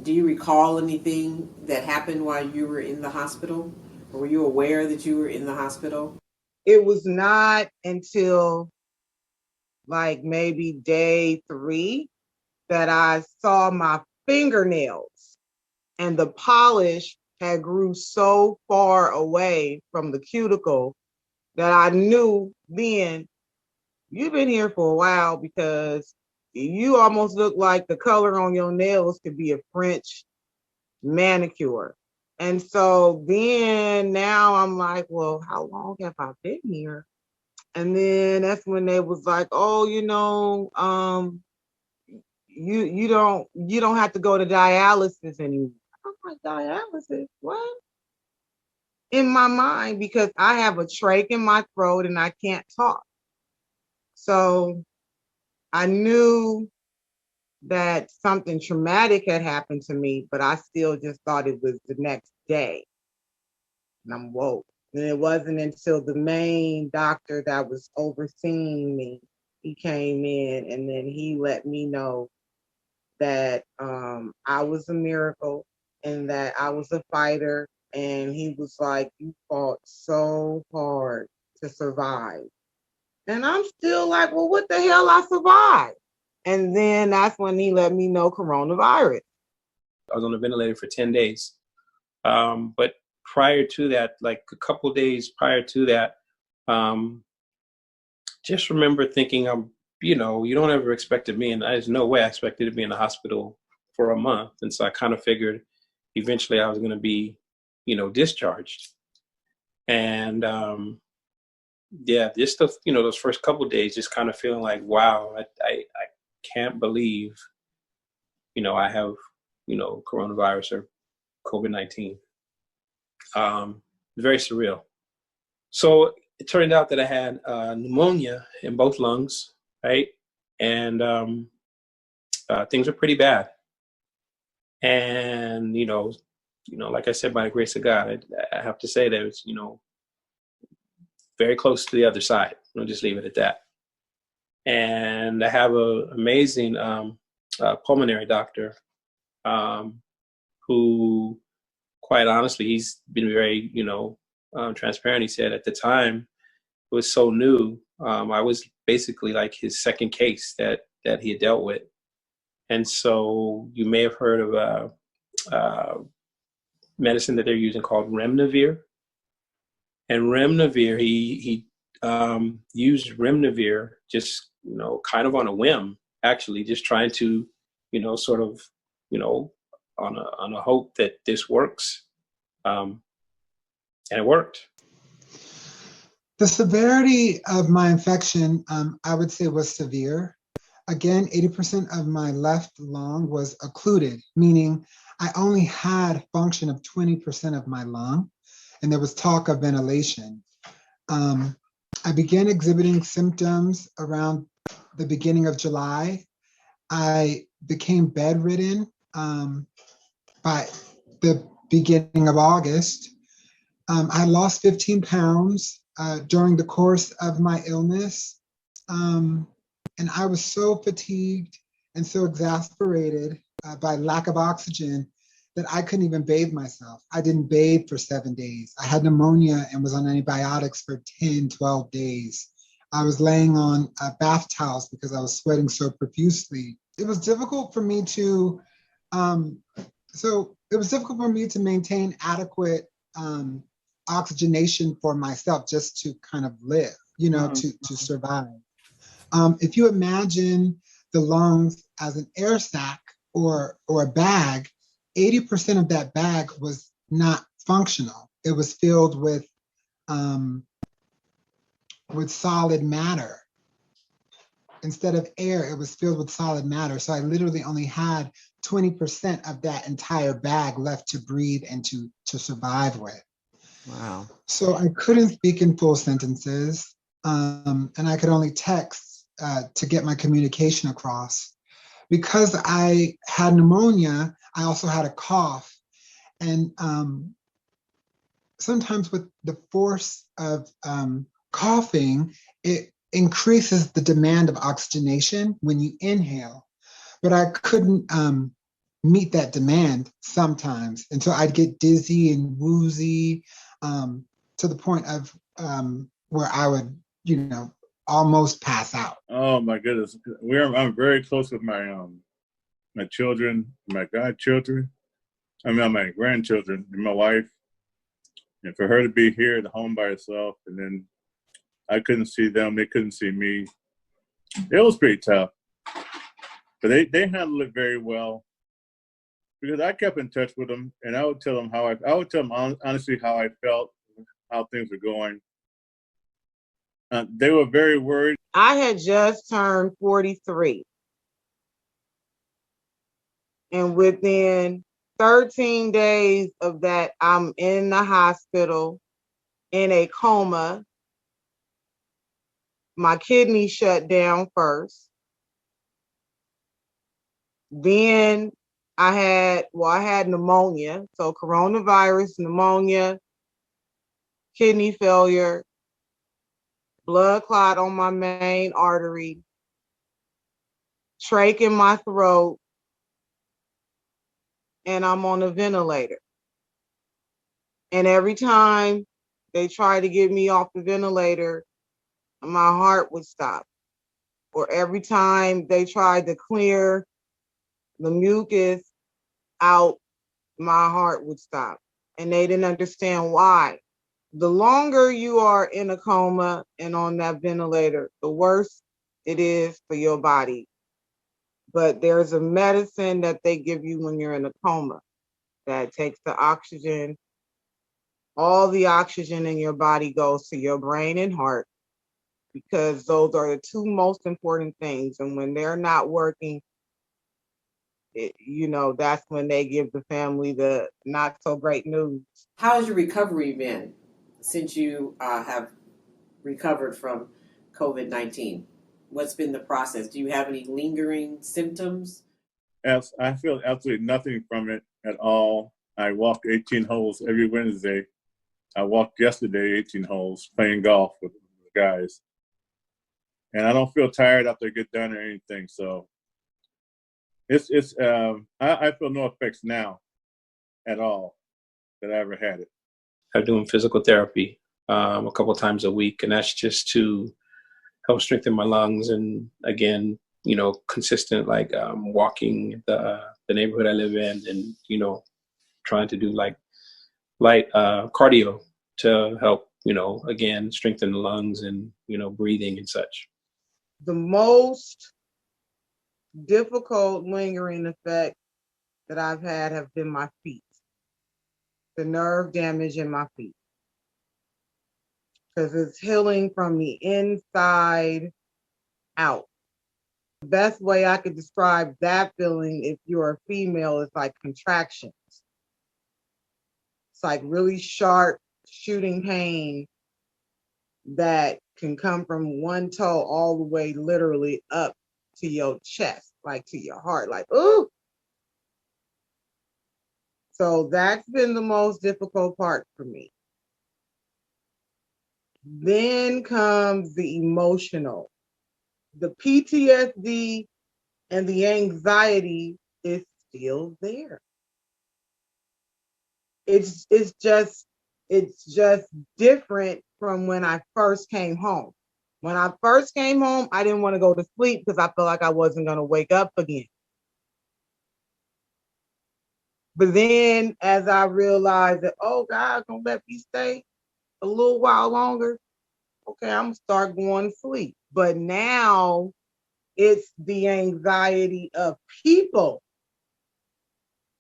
Do you recall anything that happened while you were in the hospital? Or were you aware that you were in the hospital? It was not until like maybe day 3 that I saw my fingernails, and the polish had grew so far away from the cuticle that I knew then, you've been here for a while, because you almost look like the color on your nails could be a French manicure. And so then now I'm like, well, how long have I been here? And then that's when they was like, oh, you don't have to go to dialysis anymore. I'm like, dialysis? What? In my mind, because I have a trach in my throat and I can't talk. So I knew that something traumatic had happened to me, but I still just thought it was the next day. And I'm woke. And it wasn't until the main doctor that was overseeing me, he came in and then he let me know that I was a miracle and that I was a fighter. And he was like, you fought so hard to survive. And I'm still like, well, what the hell I survived? And then that's when he let me know coronavirus. I was on a ventilator for 10 days. But prior to that, like a couple of days prior to that, just remember thinking, you don't ever expect to be in, there's no way I expected to be in the hospital for a month. And so I kind of figured eventually I was going to be, discharged. And just those first couple of days, just kind of feeling like, wow, I can't believe, I have, coronavirus or COVID-19. Very surreal. So it turned out that I had pneumonia in both lungs, right? And things were pretty bad. And, like I said, by the grace of God, I have to say that it's, very close to the other side. I'll just leave it at that. And I have an amazing pulmonary doctor who, quite honestly, he's been very, transparent. He said at the time it was so new. I was basically like his second case that he had dealt with. And so you may have heard of medicine that they're using called Remdesivir. And Remdesivir, he used Remdesivir just, kind of on a whim, actually, just trying to, sort of, on a hope that this works. And it worked. The severity of my infection, I would say, was severe. Again, 80% of my left lung was occluded, meaning I only had function of 20% of my lung, and there was talk of ventilation. I began exhibiting symptoms around the beginning of July. I became bedridden by the beginning of August. I lost 15 pounds during the course of my illness. And I was so fatigued and so exasperated by lack of oxygen that I couldn't even bathe myself. I didn't bathe for 7 days. I had pneumonia and was on antibiotics for 10, 12 days. I was laying on bath towels because I was sweating so profusely. It was difficult for me to, maintain adequate oxygenation for myself just to kind of live, to survive. If you imagine the lungs as an air sac or a bag, 80% of that bag was not functional. It was filled with solid matter. Instead of air, it was filled with solid matter. So I literally only had 20% of that entire bag left to breathe and to survive with. Wow. So I couldn't speak in full sentences, and I could only text to get my communication across. Because I had pneumonia, I also had a cough. And sometimes with the force of coughing, it increases the demand of oxygenation when you inhale. But I couldn't meet that demand sometimes. And so I'd get dizzy and woozy to the point of where I would, almost pass out. Oh my goodness, I'm very close with my my children, my godchildren. My grandchildren, and my wife. And for her to be here at home by herself, and then I couldn't see them, they couldn't see me. It was pretty tough, but they handled it very well because I kept in touch with them, and I would tell them honestly how I felt, how things were going. They were very worried. I had just turned 43. And within 13 days of that, I'm in the hospital in a coma. My kidney shut down first. Then I had pneumonia. So coronavirus, pneumonia, kidney failure, blood clot on my main artery, trach in my throat, and I'm on a ventilator. And every time they tried to get me off the ventilator, my heart would stop. Or every time they tried to clear the mucus out, my heart would stop. And they didn't understand why. The longer you are in a coma and on that ventilator, the worse it is for your body. But there's a medicine that they give you when you're in a coma that takes the oxygen. All the oxygen in your body goes to your brain and heart because those are the two most important things. And when they're not working, that's when they give the family the not so great news. How has your recovery been since you have recovered from COVID-19? What's been the process? Do you have any lingering symptoms? As I feel absolutely nothing from it at all. I walk 18 holes every Wednesday. I walked yesterday 18 holes playing golf with the guys. And I don't feel tired after I get done or anything. So I feel no effects now at all that I ever had it. I'm doing physical therapy a couple times a week, and that's just to help strengthen my lungs. And again, consistent, like walking the neighborhood I live in, and trying to do like light cardio to help again strengthen the lungs and breathing and such. The most difficult lingering effect that I've had have been my feet, the nerve damage in my feet. because it's healing from the inside out. The best way I could describe that feeling, if you're a female, is like contractions. It's like really sharp shooting pain that can come from one toe all the way literally up to your chest, like to your heart, like, ooh. So that's been the most difficult part for me. Then comes the emotional. The PTSD and the anxiety is still there. It's just different from when I first came home. When I first came home, I didn't want to go to sleep because I felt like I wasn't going to wake up again. But then as I realized that, oh, God, gonna let me stay a little while longer, okay, I'm gonna start going to sleep. But now it's the anxiety of people.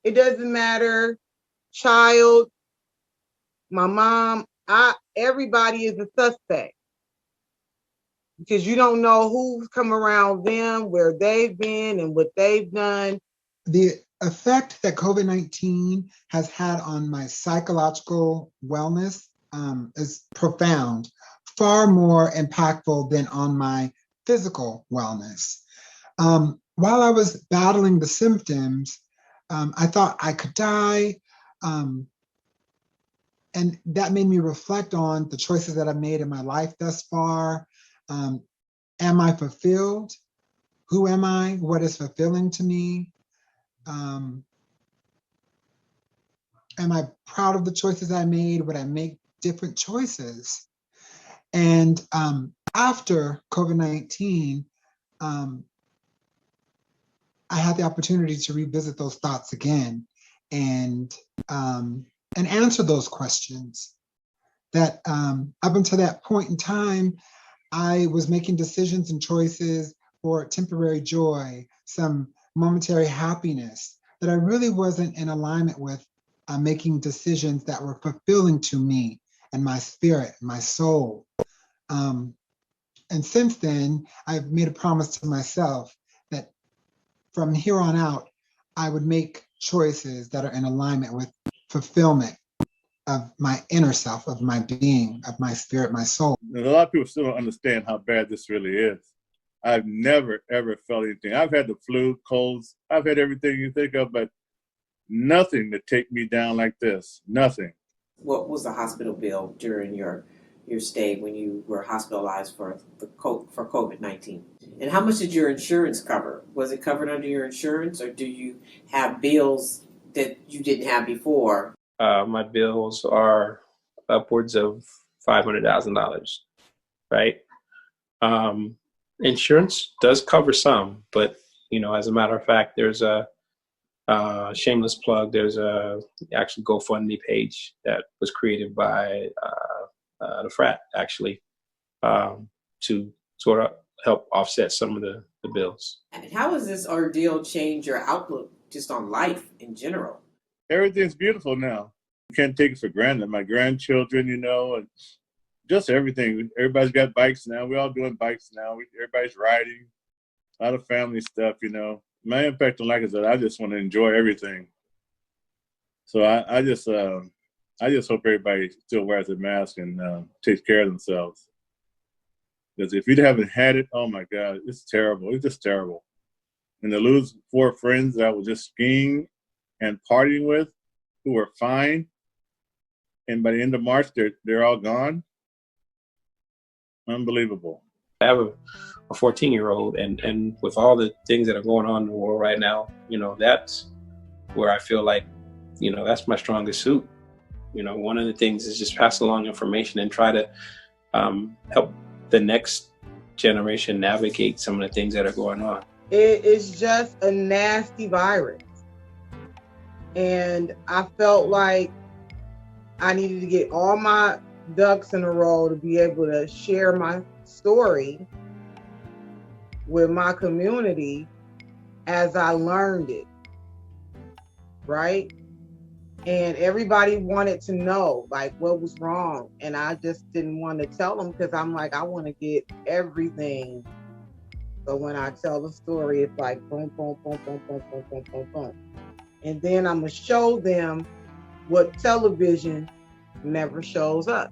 It doesn't matter, child, my mom, everybody is a suspect. Because you don't know who's come around them, where they've been, and what they've done. The effect that COVID-19 has had on my psychological wellness is profound, far more impactful than on my physical wellness. While I was battling the symptoms, I thought I could die. And that made me reflect on the choices that I've made in my life thus far. Am I fulfilled? Who am I? What is fulfilling to me? Am I proud of the choices I made? Would I make different choices? And after COVID-19, I had the opportunity to revisit those thoughts again and answer those questions. That up until that point in time, I was making decisions and choices for temporary joy, some momentary happiness, that I really wasn't in alignment with making decisions that were fulfilling to me and my spirit, my soul. And since then, I've made a promise to myself that from here on out, I would make choices that are in alignment with fulfillment of my inner self, of my being, of my spirit, my soul. And a lot of people still don't understand how bad this really is. I've never, ever felt anything. I've had the flu, colds, I've had everything you think of, but nothing to take me down like this, nothing. What was the hospital bill during your stay when you were hospitalized for COVID-19? And how much did your insurance cover? Was it covered under your insurance, or do you have bills that you didn't have before? My bills are upwards of $500,000, right? Insurance does cover some, but as a matter of fact, there's a shameless plug. There's a actual GoFundMe page that was created by the frat actually to sort of help offset some of the bills. And how has this ordeal changed your outlook just on life in general? Everything's beautiful now. You can't take it for granted. My grandchildren, and just everything. Everybody's got bikes now. We're all doing bikes now. Everybody's riding. A lot of family stuff, My impact on life is that I just want to enjoy everything. So I just hope everybody still wears a mask and takes care of themselves. Because if you haven't had it, oh my God, it's terrible. It's just terrible. And to lose 4 friends that I was just skiing and partying with, who were fine, and by the end of March, they're all gone. Unbelievable. I have a 14-year-old, and with all the things that are going on in the world right now, that's where I feel like, that's my strongest suit. One of the things is just pass along information and try to help the next generation navigate some of the things that are going on. It is just a nasty virus. And I felt like I needed to get all my ducks in a row to be able to share my story with my community as I learned it, right? And everybody wanted to know like what was wrong. And I just didn't want to tell them because I'm like, I want to get everything. So when I tell the story, it's like boom, boom, boom, boom, boom, boom, boom, boom, boom. And then I'm gonna show them what television never shows us.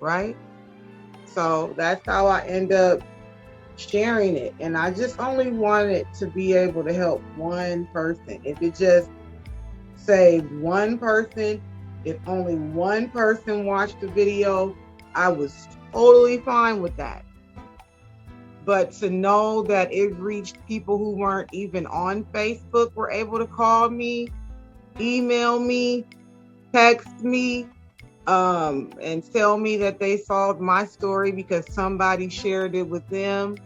Right? So that's how I end up sharing it. And I just only wanted to be able to help one person. If it just saved one person, if only one person watched the video, I was totally fine with that. But to know that it reached people who weren't even on Facebook were able to call me, email me, text me, and tell me that they saw my story because somebody shared it with them.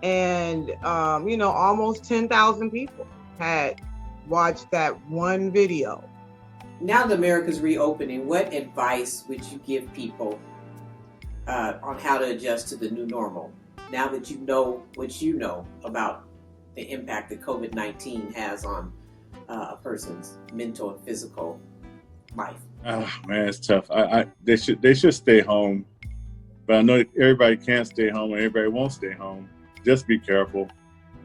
And, almost 10,000 people had watched that one video. Now that America's reopening, what advice would you give people on how to adjust to the new normal? Now that you know what you know about the impact that COVID-19 has on a person's mental and physical life. Oh man, it's tough. They should stay home, but I know everybody can't stay home and everybody won't stay home. Just be careful.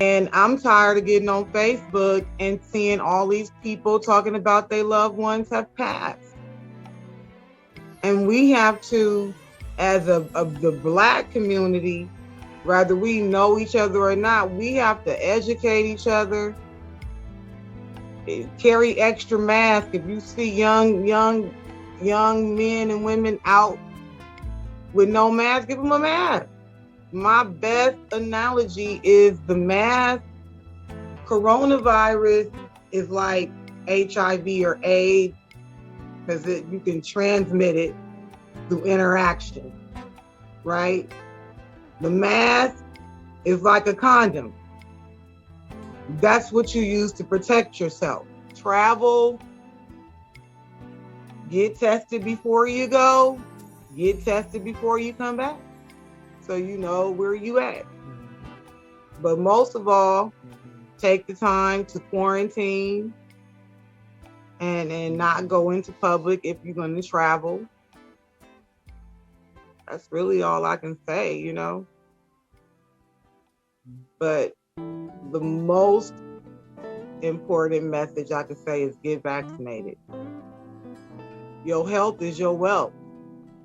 And I'm tired of getting on Facebook and seeing all these people talking about their loved ones have passed. And we have to, as the Black community, whether we know each other or not, we have to educate each other. Carry extra masks. If you see young men and women out with no mask, give them a mask. My best analogy is the mask. Coronavirus is like HIV or AIDS because you can transmit it through interaction, right? The mask is like a condom. That's what you use to protect yourself. Travel, get tested before you go, get tested before you come back, so you know where you at. But most of all, take the time to quarantine and not go into public if you're going to travel. That's really all I can say, But the most important message I can say is get vaccinated. Your health is your wealth.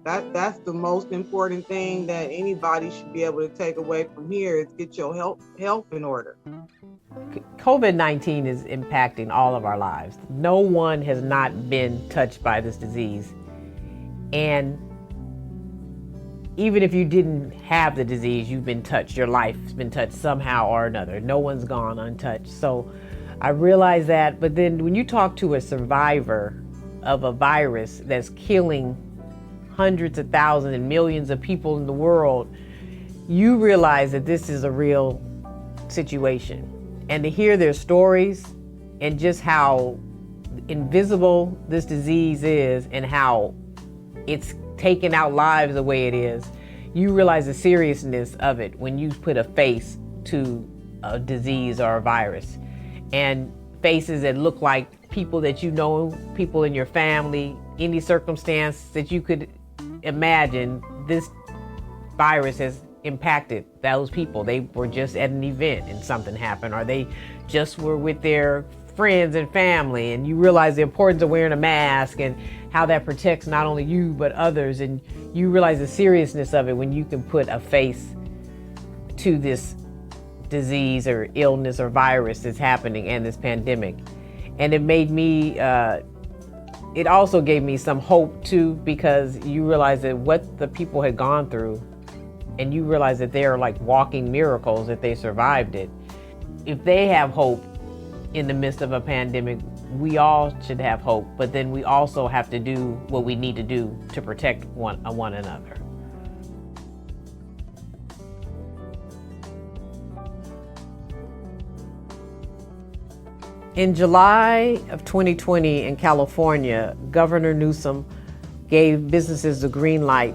That's the most important thing that anybody should be able to take away from here is get your health in order. COVID-19 is impacting all of our lives. No one has not been touched by this disease. And even if you didn't have the disease, you've been touched. Your life's been touched somehow or another. No one's gone untouched. So I realize that. But then when you talk to a survivor of a virus that's killing hundreds of thousands and millions of people in the world, you realize that this is a real situation. And to hear their stories and just how invisible this disease is and how it's taking out lives the way it is, you realize the seriousness of it when you put a face to a disease or a virus. And faces that look like people that you know, people in your family, any circumstance that you could imagine, this virus has impacted those people. They were just at an event and something happened, or they just were with their friends and family, and you realize the importance of wearing a mask and how that protects not only you but others, and you realize the seriousness of it when you can put a face to this disease or illness or virus that's happening and this pandemic. And it made me it also gave me some hope too, because you realize that what the people had gone through, and you realize that they are like walking miracles that they survived it. If they have hope in the midst of a pandemic, we all should have hope, but then we also have to do what we need to do to protect one another. In July of 2020 in California, Governor Newsom gave businesses the green light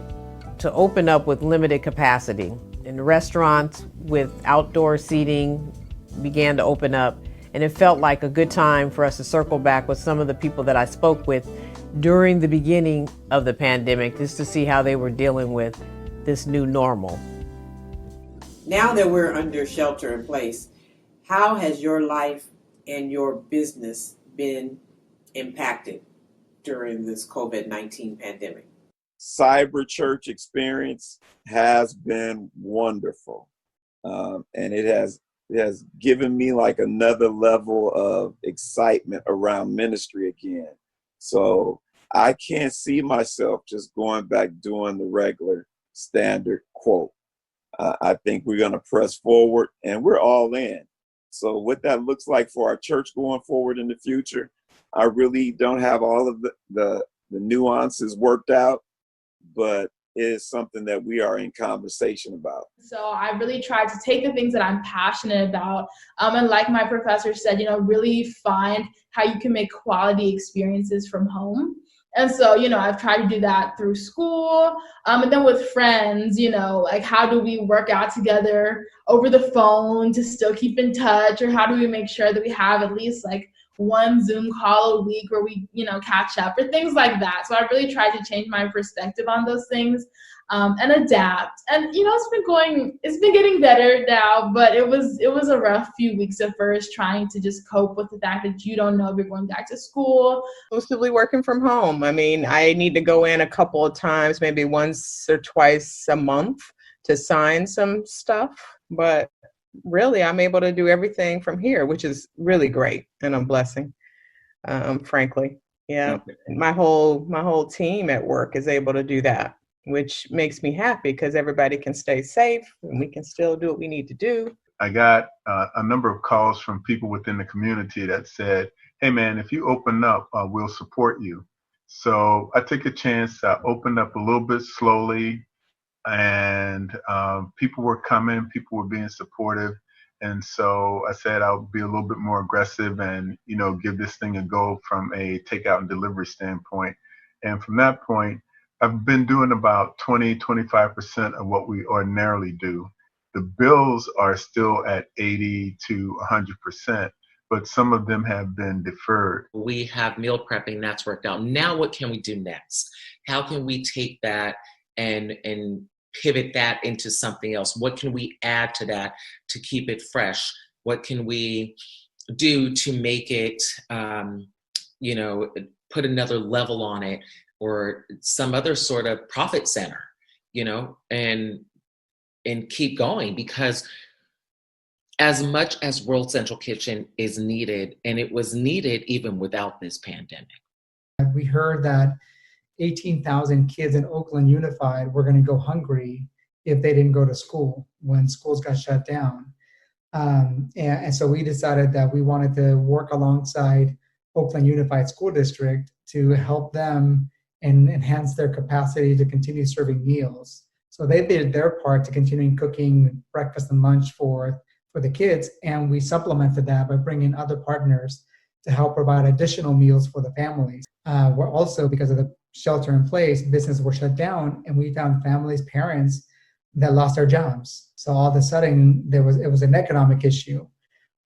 to open up with limited capacity. And restaurants with outdoor seating began to open up, And it felt like a good time for us to circle back with some of the people that I spoke with during the beginning of the pandemic, just to see how they were dealing with this new normal. Now that we're under shelter in place, how has your life and your business been impacted during this COVID-19 pandemic? Cyber church experience has been wonderful. And it has given me like another level of excitement around ministry again. So I can't see myself just going back doing the regular standard quote. I think we're going to press forward, and we're all in. So what that looks like for our church going forward in the future, I really don't have all of the nuances worked out, but it is something that we are in conversation about. So I really tried to take the things that I'm passionate about, and like my professor said, really find how you can make quality experiences from home. And so, I've tried to do that through school, and then with friends, like how do we work out together over the phone to still keep in touch, or how do we make sure that we have at least like one Zoom call a week where we, catch up, or things like that. So I really tried to change my perspective on those things, and adapt. And it's been getting better now, but it was a rough few weeks at first, trying to just cope with the fact that you don't know if you're going back to school. Exclusively working from home. I mean, I need to go in a couple of times, maybe once or twice a month, to sign some stuff, but really I'm able to do everything from here, which is really great and a blessing, frankly. Yeah, my whole team at work is able to do that, which makes me happy because everybody can stay safe and we can still do what we need to do. I got a number of calls from people within the community that said, hey man, if you open up, we'll support you. So I took a chance, I opened up a little bit slowly, and people were coming, people were being supportive. And so I said I'll be a little bit more aggressive and, give this thing a go from a takeout and delivery standpoint. And from that point, I've been doing about 20-25% of what we ordinarily do. The bills are still at 80 to 100%, but some of them have been deferred. We have meal prepping, that's worked out. Now what can we do next? How can we take that and pivot that into something else? What can we add to that to keep it fresh? What can we do to make it, put another level on it, or some other sort of profit center, and keep going? Because as much as World Central Kitchen is needed, and it was needed even without this pandemic. We heard that 18,000 kids in Oakland Unified were going to go hungry if they didn't go to school when schools got shut down. And so we decided that we wanted to work alongside Oakland Unified School District to help them and enhance their capacity to continue serving meals. So they did their part to continuing cooking breakfast and lunch for the kids, and we supplemented that by bringing other partners to help provide additional meals for the families. We're also, because of the shelter in place, businesses were shut down, and we found families, parents that lost their jobs. So all of a sudden, it was an economic issue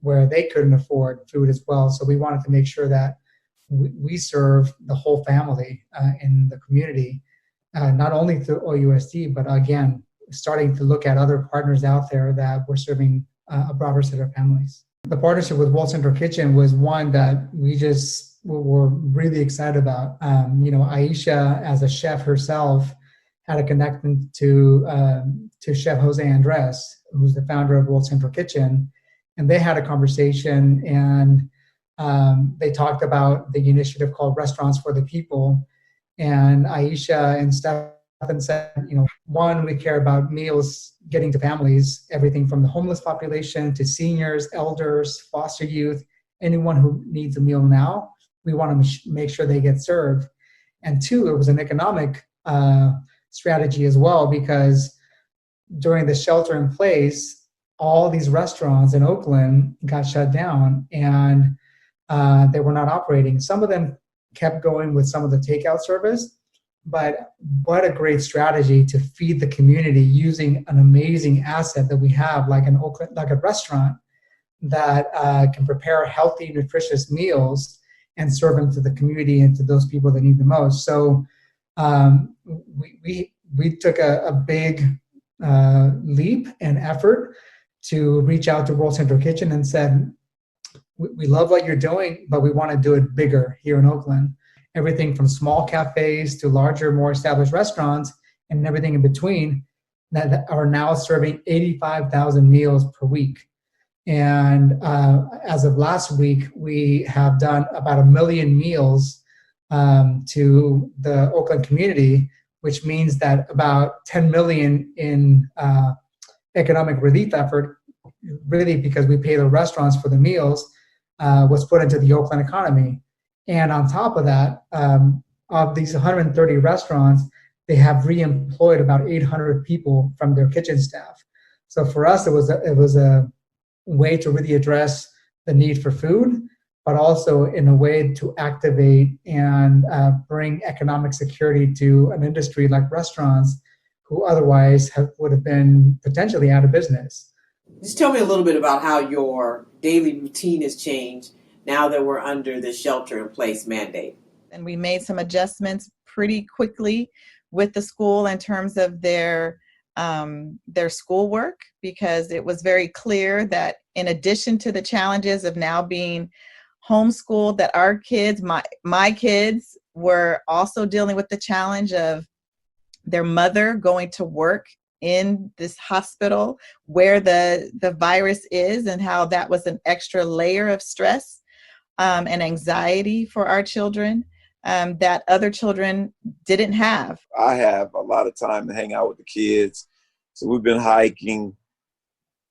where they couldn't afford food as well. So we wanted to make sure that we serve the whole family in the community, not only through OUSD, but again, starting to look at other partners out there that were serving a broader set of families. The partnership with World Central Kitchen was one that we just were really excited about. Aisha, as a chef herself, had a connection to Chef Jose Andres, who's the founder of World Central Kitchen, and they had a conversation, and they talked about the initiative called Restaurants for the People. And Aisha and Stephen said, one, we care about meals getting to families, everything from the homeless population to seniors, elders, foster youth, anyone who needs a meal now, we want to make sure they get served. And two, it was an economic strategy as well, because during the shelter in place, all these restaurants in Oakland got shut down and they were not operating. Some of them kept going with some of the takeout service, but what a great strategy to feed the community using an amazing asset that we have, like an Oakland, like a restaurant that can prepare healthy, nutritious meals and serve them to the community and to those people that need the most. So we took a big leap and effort to reach out to World Central Kitchen and said, we love what you're doing, but we want to do it bigger here in Oakland. Everything from small cafes to larger, more established restaurants and everything in between that are now serving 85,000 meals per week. And as of last week, we have done about 1 million meals to the Oakland community, which means that about 10 million in economic relief effort, really because we pay the restaurants for the meals, was put into the Oakland economy. And on top of that, of these 130 restaurants, they have re-employed about 800 people from their kitchen staff. So for us, it was a way to really address the need for food, but also in a way to activate and bring economic security to an industry like restaurants, who otherwise would have been potentially out of business. Just tell me a little bit about how your daily routine has changed now that we're under the shelter-in-place mandate. And we made some adjustments pretty quickly with the school in terms of their schoolwork, because it was very clear that in addition to the challenges of now being homeschooled, that our kids, my kids, were also dealing with the challenge of their mother going to work in this hospital where the virus is, and how that was an extra layer of stress and anxiety for our children that other children didn't have. I have a lot of time to hang out with the kids. So we've been hiking,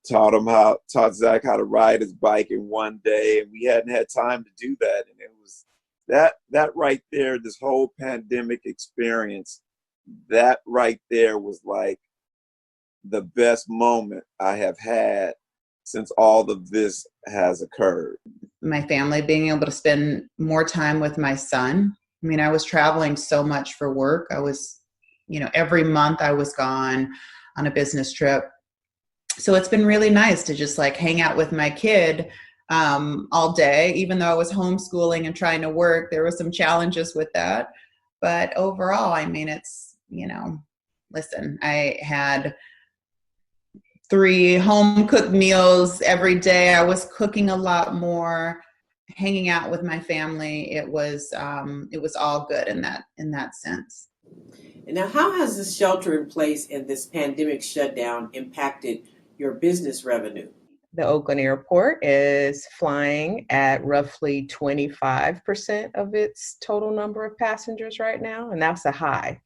taught Zach how to ride his bike in one day, and we hadn't had time to do that. And it was that right there, this whole pandemic experience, that right there was like the best moment I have had since all of this has occurred. My family being able to spend more time with my son. I mean, I was traveling so much for work. I was, every month I was gone on a business trip. So it's been really nice to just like hang out with my kid all day, even though I was homeschooling and trying to work. There were some challenges with that. But overall, I mean, it's, listen, I had 3 home cooked meals every day. I was cooking a lot more, hanging out with my family. It was all good in that sense. And now, how has this shelter in place and this pandemic shutdown impacted your business revenue? The Oakland Airport is flying at roughly 25% of its total number of passengers right now, and that's a high.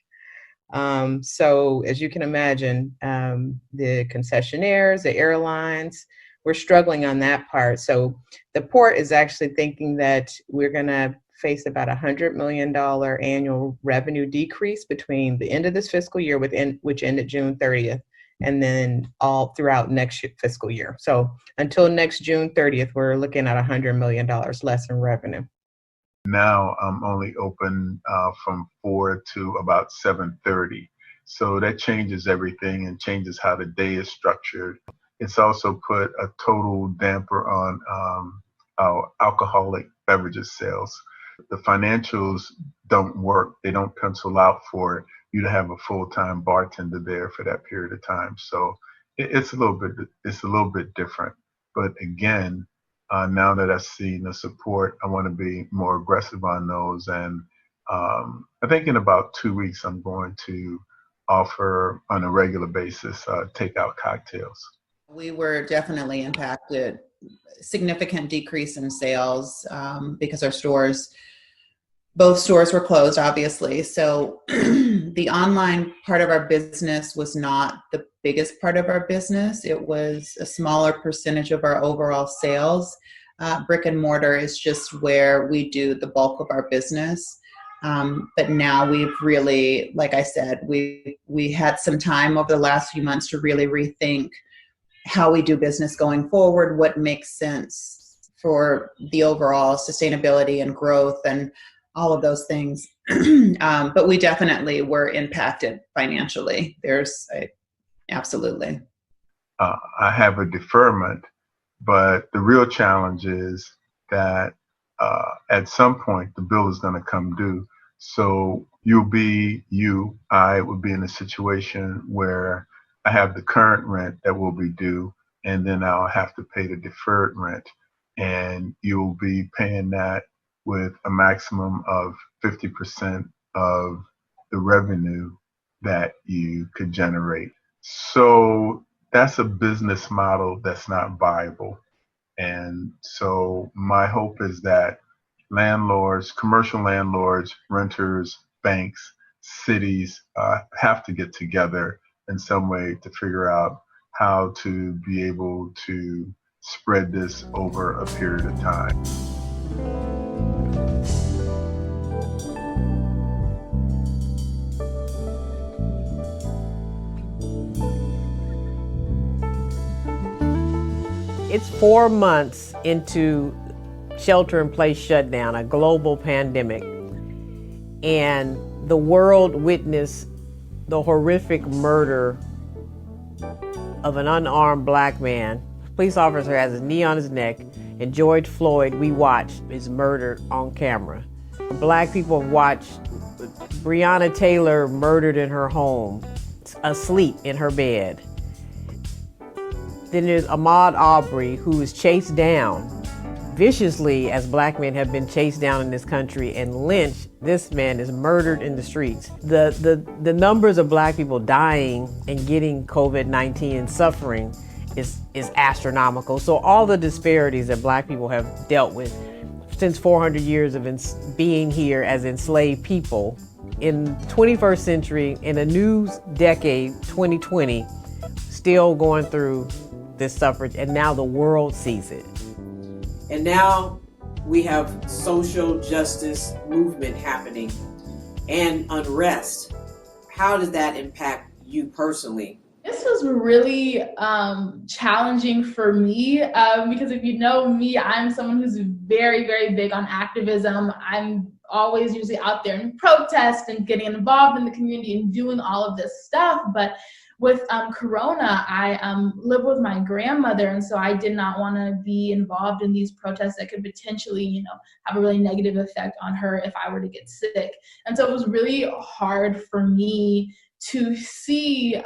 So as you can imagine, the concessionaires, the airlines, we're struggling on that part. So the port is actually thinking that we're going to face about $100 million annual revenue decrease between the end of this fiscal year, which ended June 30th, and then all throughout next fiscal year. So until next June 30th, we're looking at $100 million less in revenue. Now I'm only open from 4 to about 7:30. So that changes everything and changes how the day is structured. It's also put a total damper on our alcoholic beverages sales. The financials don't work. They don't pencil out for you to have a full-time bartender there for that period of time. So it's a little bit different. But again, now that I've seen the support, I want to be more aggressive on those. And I think in about 2 weeks, I'm going to offer on a regular basis takeout cocktails. We were definitely impacted, significant decrease in sales because both stores were closed, obviously. So the online part of our business was not the biggest part of our business. It was a smaller percentage of our overall sales. Brick and mortar is just where we do the bulk of our business. But now we've really, like I said, we had some time over the last few months to really rethink how we do business going forward, what makes sense for the overall sustainability and growth and all of those things. But we definitely were impacted financially. Absolutely. I have a deferment But the real challenge is that at some point the bill is going to come due. So I would be in a situation where I have the current rent that will be due, and then I'll have to pay the deferred rent. And you'll be paying that with a maximum of 50% of the revenue that you could generate. So that's a business model that's not viable. And so my hope is that landlords, commercial landlords, renters, banks, cities have to get together in some way to figure out how to be able to spread this over a period of time. It's 4 months into shelter-in-place shutdown, a global pandemic, and the world witnessed the horrific murder of an unarmed black man. A police officer has his knee on his neck, and George Floyd, we watched, is murdered on camera. Black people have watched Breonna Taylor murdered in her home, asleep in her bed. Then there's Ahmaud Arbery, who was chased down viciously as black men have been chased down in this country and lynched. This man is murdered in the streets. The numbers of black people dying and getting COVID-19 and suffering is astronomical. So all the disparities that black people have dealt with since 400 years of being here as enslaved people, in the 21st century, in a new decade, 2020, still going through this suffrage, and now the world sees it. And now we have social justice movement happening and unrest. How does that impact you personally? This was really challenging for me because if you know me, I'm someone who's very, very big on activism. I'm always usually out there in protest and getting involved in the community and doing all of this stuff. But with Corona, I live with my grandmother, and so I did not want to be involved in these protests that could potentially, have a really negative effect on her if I were to get sick. And so it was really hard for me to see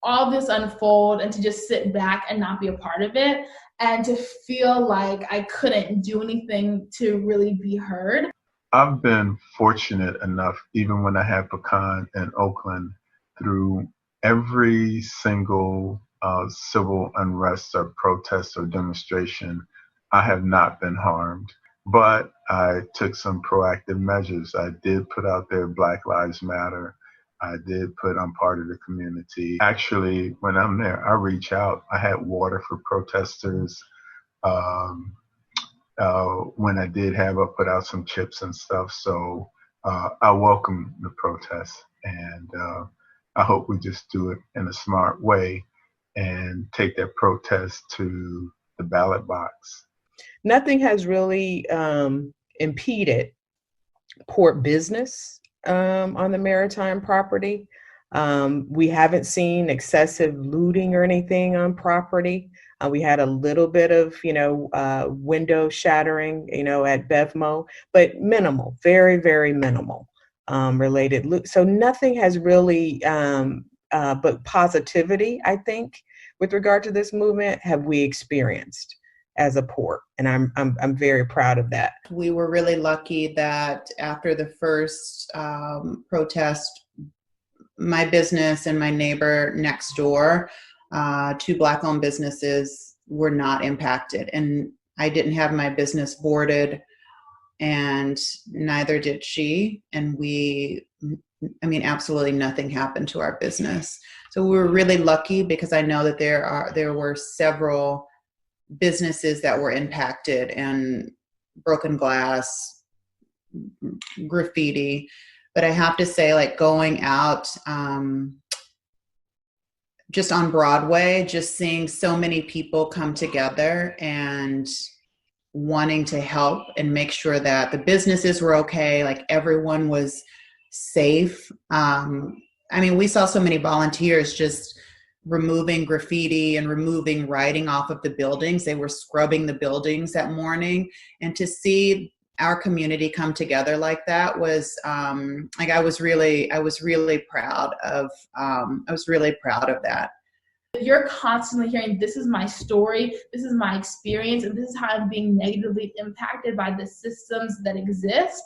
all this unfold and to just sit back and not be a part of it, and to feel like I couldn't do anything to really be heard. I've been fortunate enough, even when I had Pecan in Oakland, through every single civil unrest or protest or demonstration, I have not been harmed. But I took some proactive measures. I did put out there Black Lives Matter. I did put I'm part of the community. Actually, when I'm there, I reach out. I had water for protesters. When I did I put out some chips and stuff. So I welcome the protests, and I hope we just do it in a smart way and take that protest to the ballot box. Nothing has really impeded port business on the maritime property. We haven't seen excessive looting or anything on property. We had a little bit of, window shattering, at Bevmo, but minimal, very, very minimal related loot. So nothing has really, but positivity, I think, with regard to this movement, have we experienced as a port, and I'm very proud of that. We were really lucky that after the first protest, my business and my neighbor next door, two Black-owned businesses, were not impacted, and I didn't have my business boarded, and neither did she, and absolutely nothing happened to our business. So we were really lucky, because I know that there were several businesses that were impacted, and broken glass, graffiti. But I have to say, like, going out just on Broadway, just seeing so many people come together and wanting to help and make sure that the businesses were okay, like everyone was safe. We saw so many volunteers just removing graffiti and removing writing off of the buildings. They were scrubbing the buildings that morning. And to see our community come together like that was I was really proud of that. If you're constantly hearing, this is my story, this is my experience, and this is how I'm being negatively impacted by the systems that exist,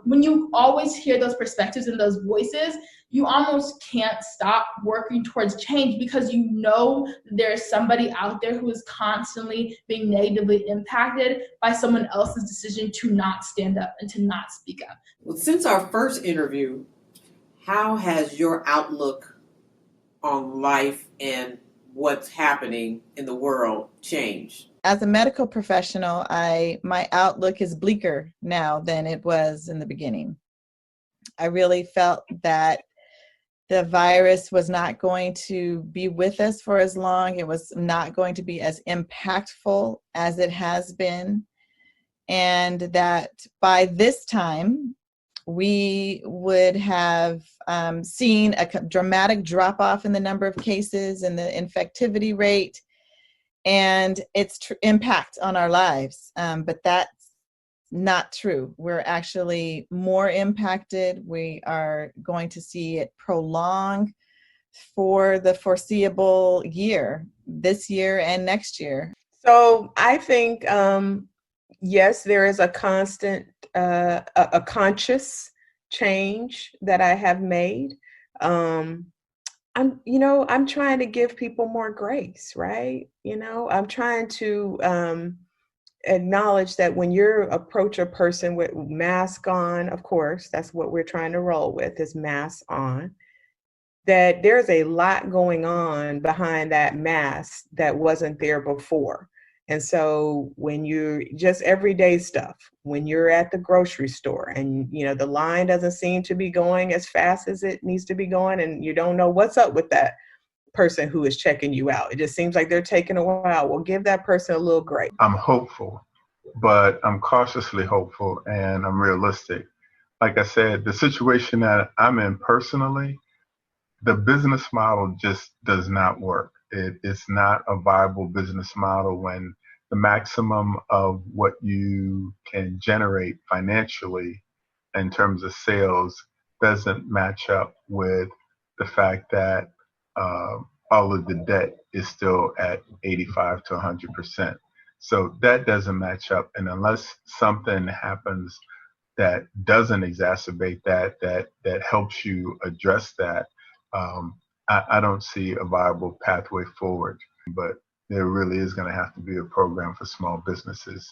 when you always hear those perspectives and those voices, you almost can't stop working towards change, because you know there's somebody out there who is constantly being negatively impacted by someone else's decision to not stand up and to not speak up. Well, since our first interview, how has your outlook on life and what's happening in the world changed? As a medical professional, my outlook is bleaker now than it was in the beginning. I really felt that the virus was not going to be with us for as long. It was not going to be as impactful as it has been. And that by this time, we would have seen a dramatic drop off in the number of cases and the infectivity rate and its impact on our lives. But that's not true. We're actually more impacted. We are going to see it prolong for the foreseeable year, this year and next year. So I think, yes, there is a constant, a conscious change that I have made. I'm trying to give people more grace, right? I'm trying to acknowledge that when you approach a person with mask on, of course, that's what we're trying to roll with, is mask on, that there's a lot going on behind that mask that wasn't there before. And so when you're just everyday stuff, when you're at the grocery store and, the line doesn't seem to be going as fast as it needs to be going, and you don't know what's up with that person who is checking you out. It just seems like they're taking a while. Well, give that person a little grace. I'm hopeful, but I'm cautiously hopeful and I'm realistic. Like I said, the situation that I'm in personally, the business model just does not work. It's not a viable business model when the maximum of what you can generate financially in terms of sales doesn't match up with the fact that all of the debt is still at 85 to 100%. So that doesn't match up. And unless something happens that doesn't exacerbate that helps you address that, I don't see a viable pathway forward. But there really is going to have to be a program for small businesses,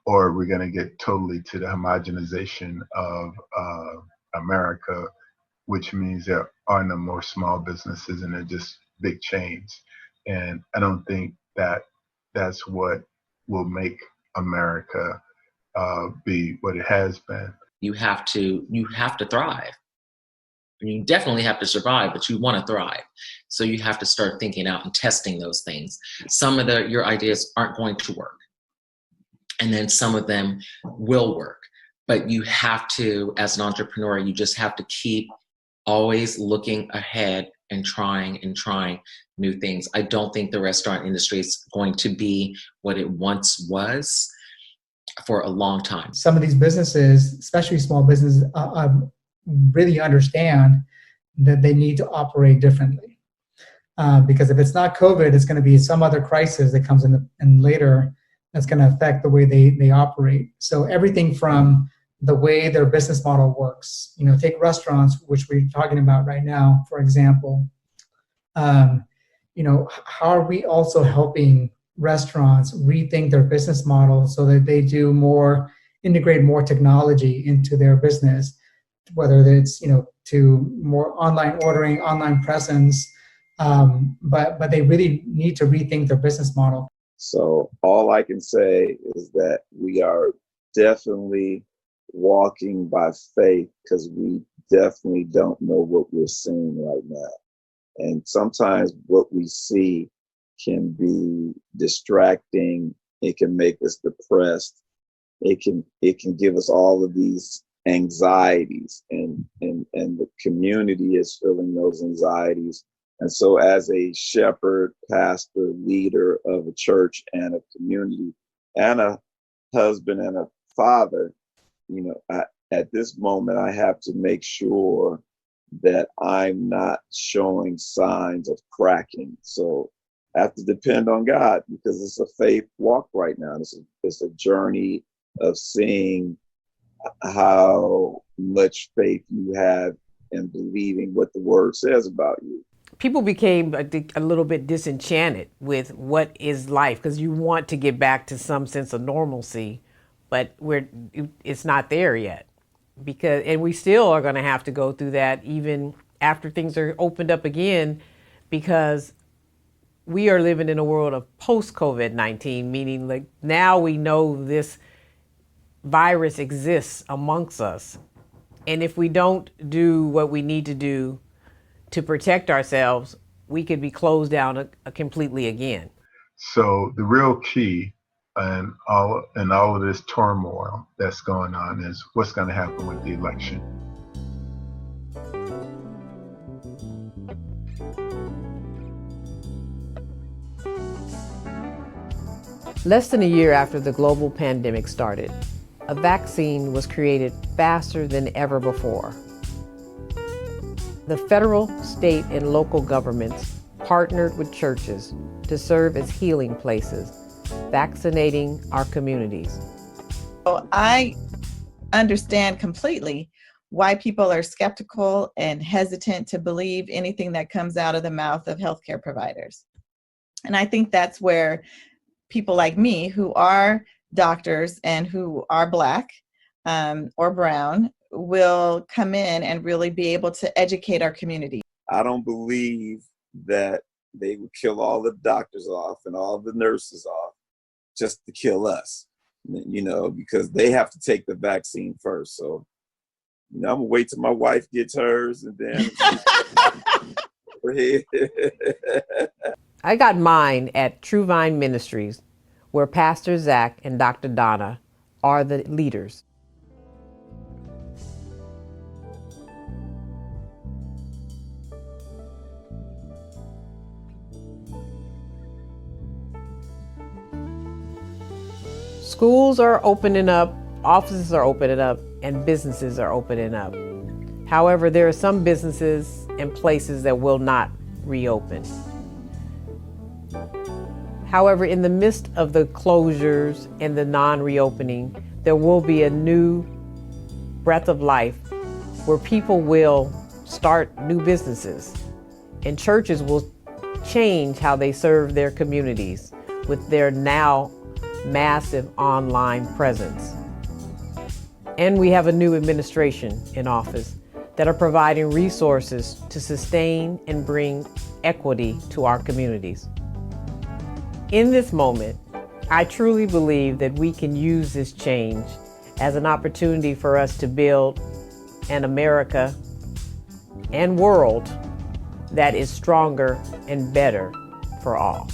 or we're going to get totally to the homogenization of America, which means there are no more small businesses and they're just big chains. And I don't think that that's what will make America be what it has been. You have to thrive. You definitely have to survive, but you want to thrive. So you have to start thinking out and testing those things. Some of your ideas aren't going to work. And then some of them will work. But you have to, as an entrepreneur, you just have to keep always looking ahead and trying new things. I don't think the restaurant industry is going to be what it once was for a long time. Some of these businesses, especially small businesses, really understand that they need to operate differently. Because if it's not COVID, it's going to be some other crisis that comes in later that's going to affect the way they operate. So everything from the way their business model works, take restaurants, which we're talking about right now, for example. How are we also helping restaurants rethink their business model so that they integrate more technology into their business, whether it's, to more online ordering, online presence, but they really need to rethink their business model. So all I can say is that we are definitely walking by faith, because we definitely don't know what we're seeing right now. And sometimes what we see can be distracting. It can make us depressed. It can give us all of these anxieties, and the community is feeling those anxieties And so as a shepherd, pastor, leader of a church and a community, and a husband and a father, at this moment, I have to make sure that I'm not showing signs of cracking. So I have to depend on God, because it's a faith walk right now. It's a journey of seeing how much faith you have in believing what the word says about you. People became, I think, a little bit disenchanted with what is life, because you want to get back to some sense of normalcy, but it's not there yet. And we still are going to have to go through that even after things are opened up again, because we are living in a world of post-COVID-19, meaning like now we know this virus exists amongst us. And if we don't do what we need to do to protect ourselves, we could be closed down completely again. So the real key in all of this turmoil that's going on is what's going to happen with the election. Less than a year after the global pandemic started, a vaccine was created faster than ever before. The federal, state, and local governments partnered with churches to serve as healing places, vaccinating our communities. So I understand completely why people are skeptical and hesitant to believe anything that comes out of the mouth of healthcare providers. And I think that's where people like me, who are doctors and who are Black or brown, will come in and really be able to educate our community. I don't believe that they would kill all the doctors off and all the nurses off just to kill us, because they have to take the vaccine first. So, I'm gonna wait till my wife gets hers and then. I got mine at True Vine Ministries, where Pastor Zach and Dr. Donna are the leaders. Schools are opening up, offices are opening up, and businesses are opening up. However, there are some businesses and places that will not reopen. However, in the midst of the closures and the non-reopening, there will be a new breath of life where people will start new businesses, and churches will change how they serve their communities with their now massive online presence. And we have a new administration in office that are providing resources to sustain and bring equity to our communities. In this moment, I truly believe that we can use this change as an opportunity for us to build an America and world that is stronger and better for all.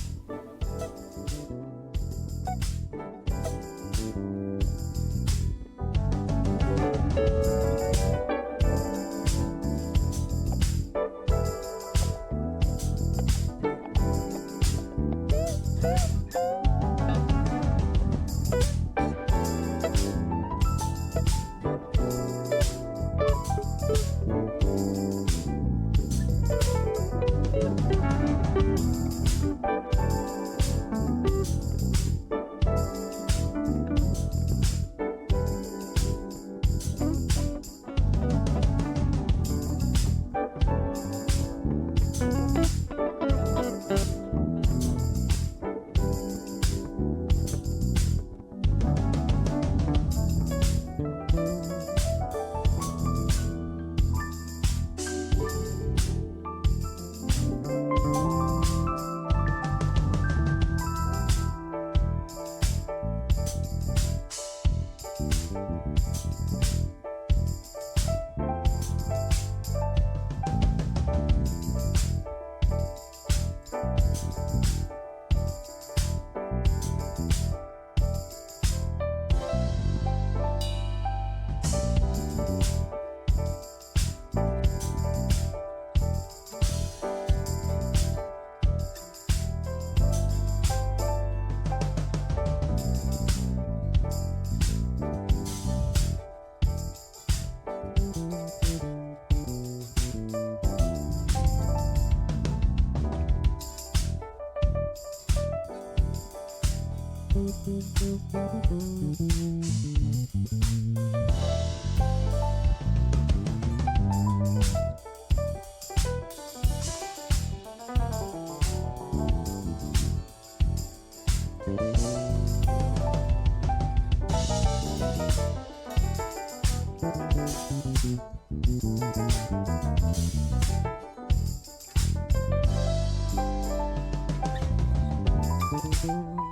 Thank you.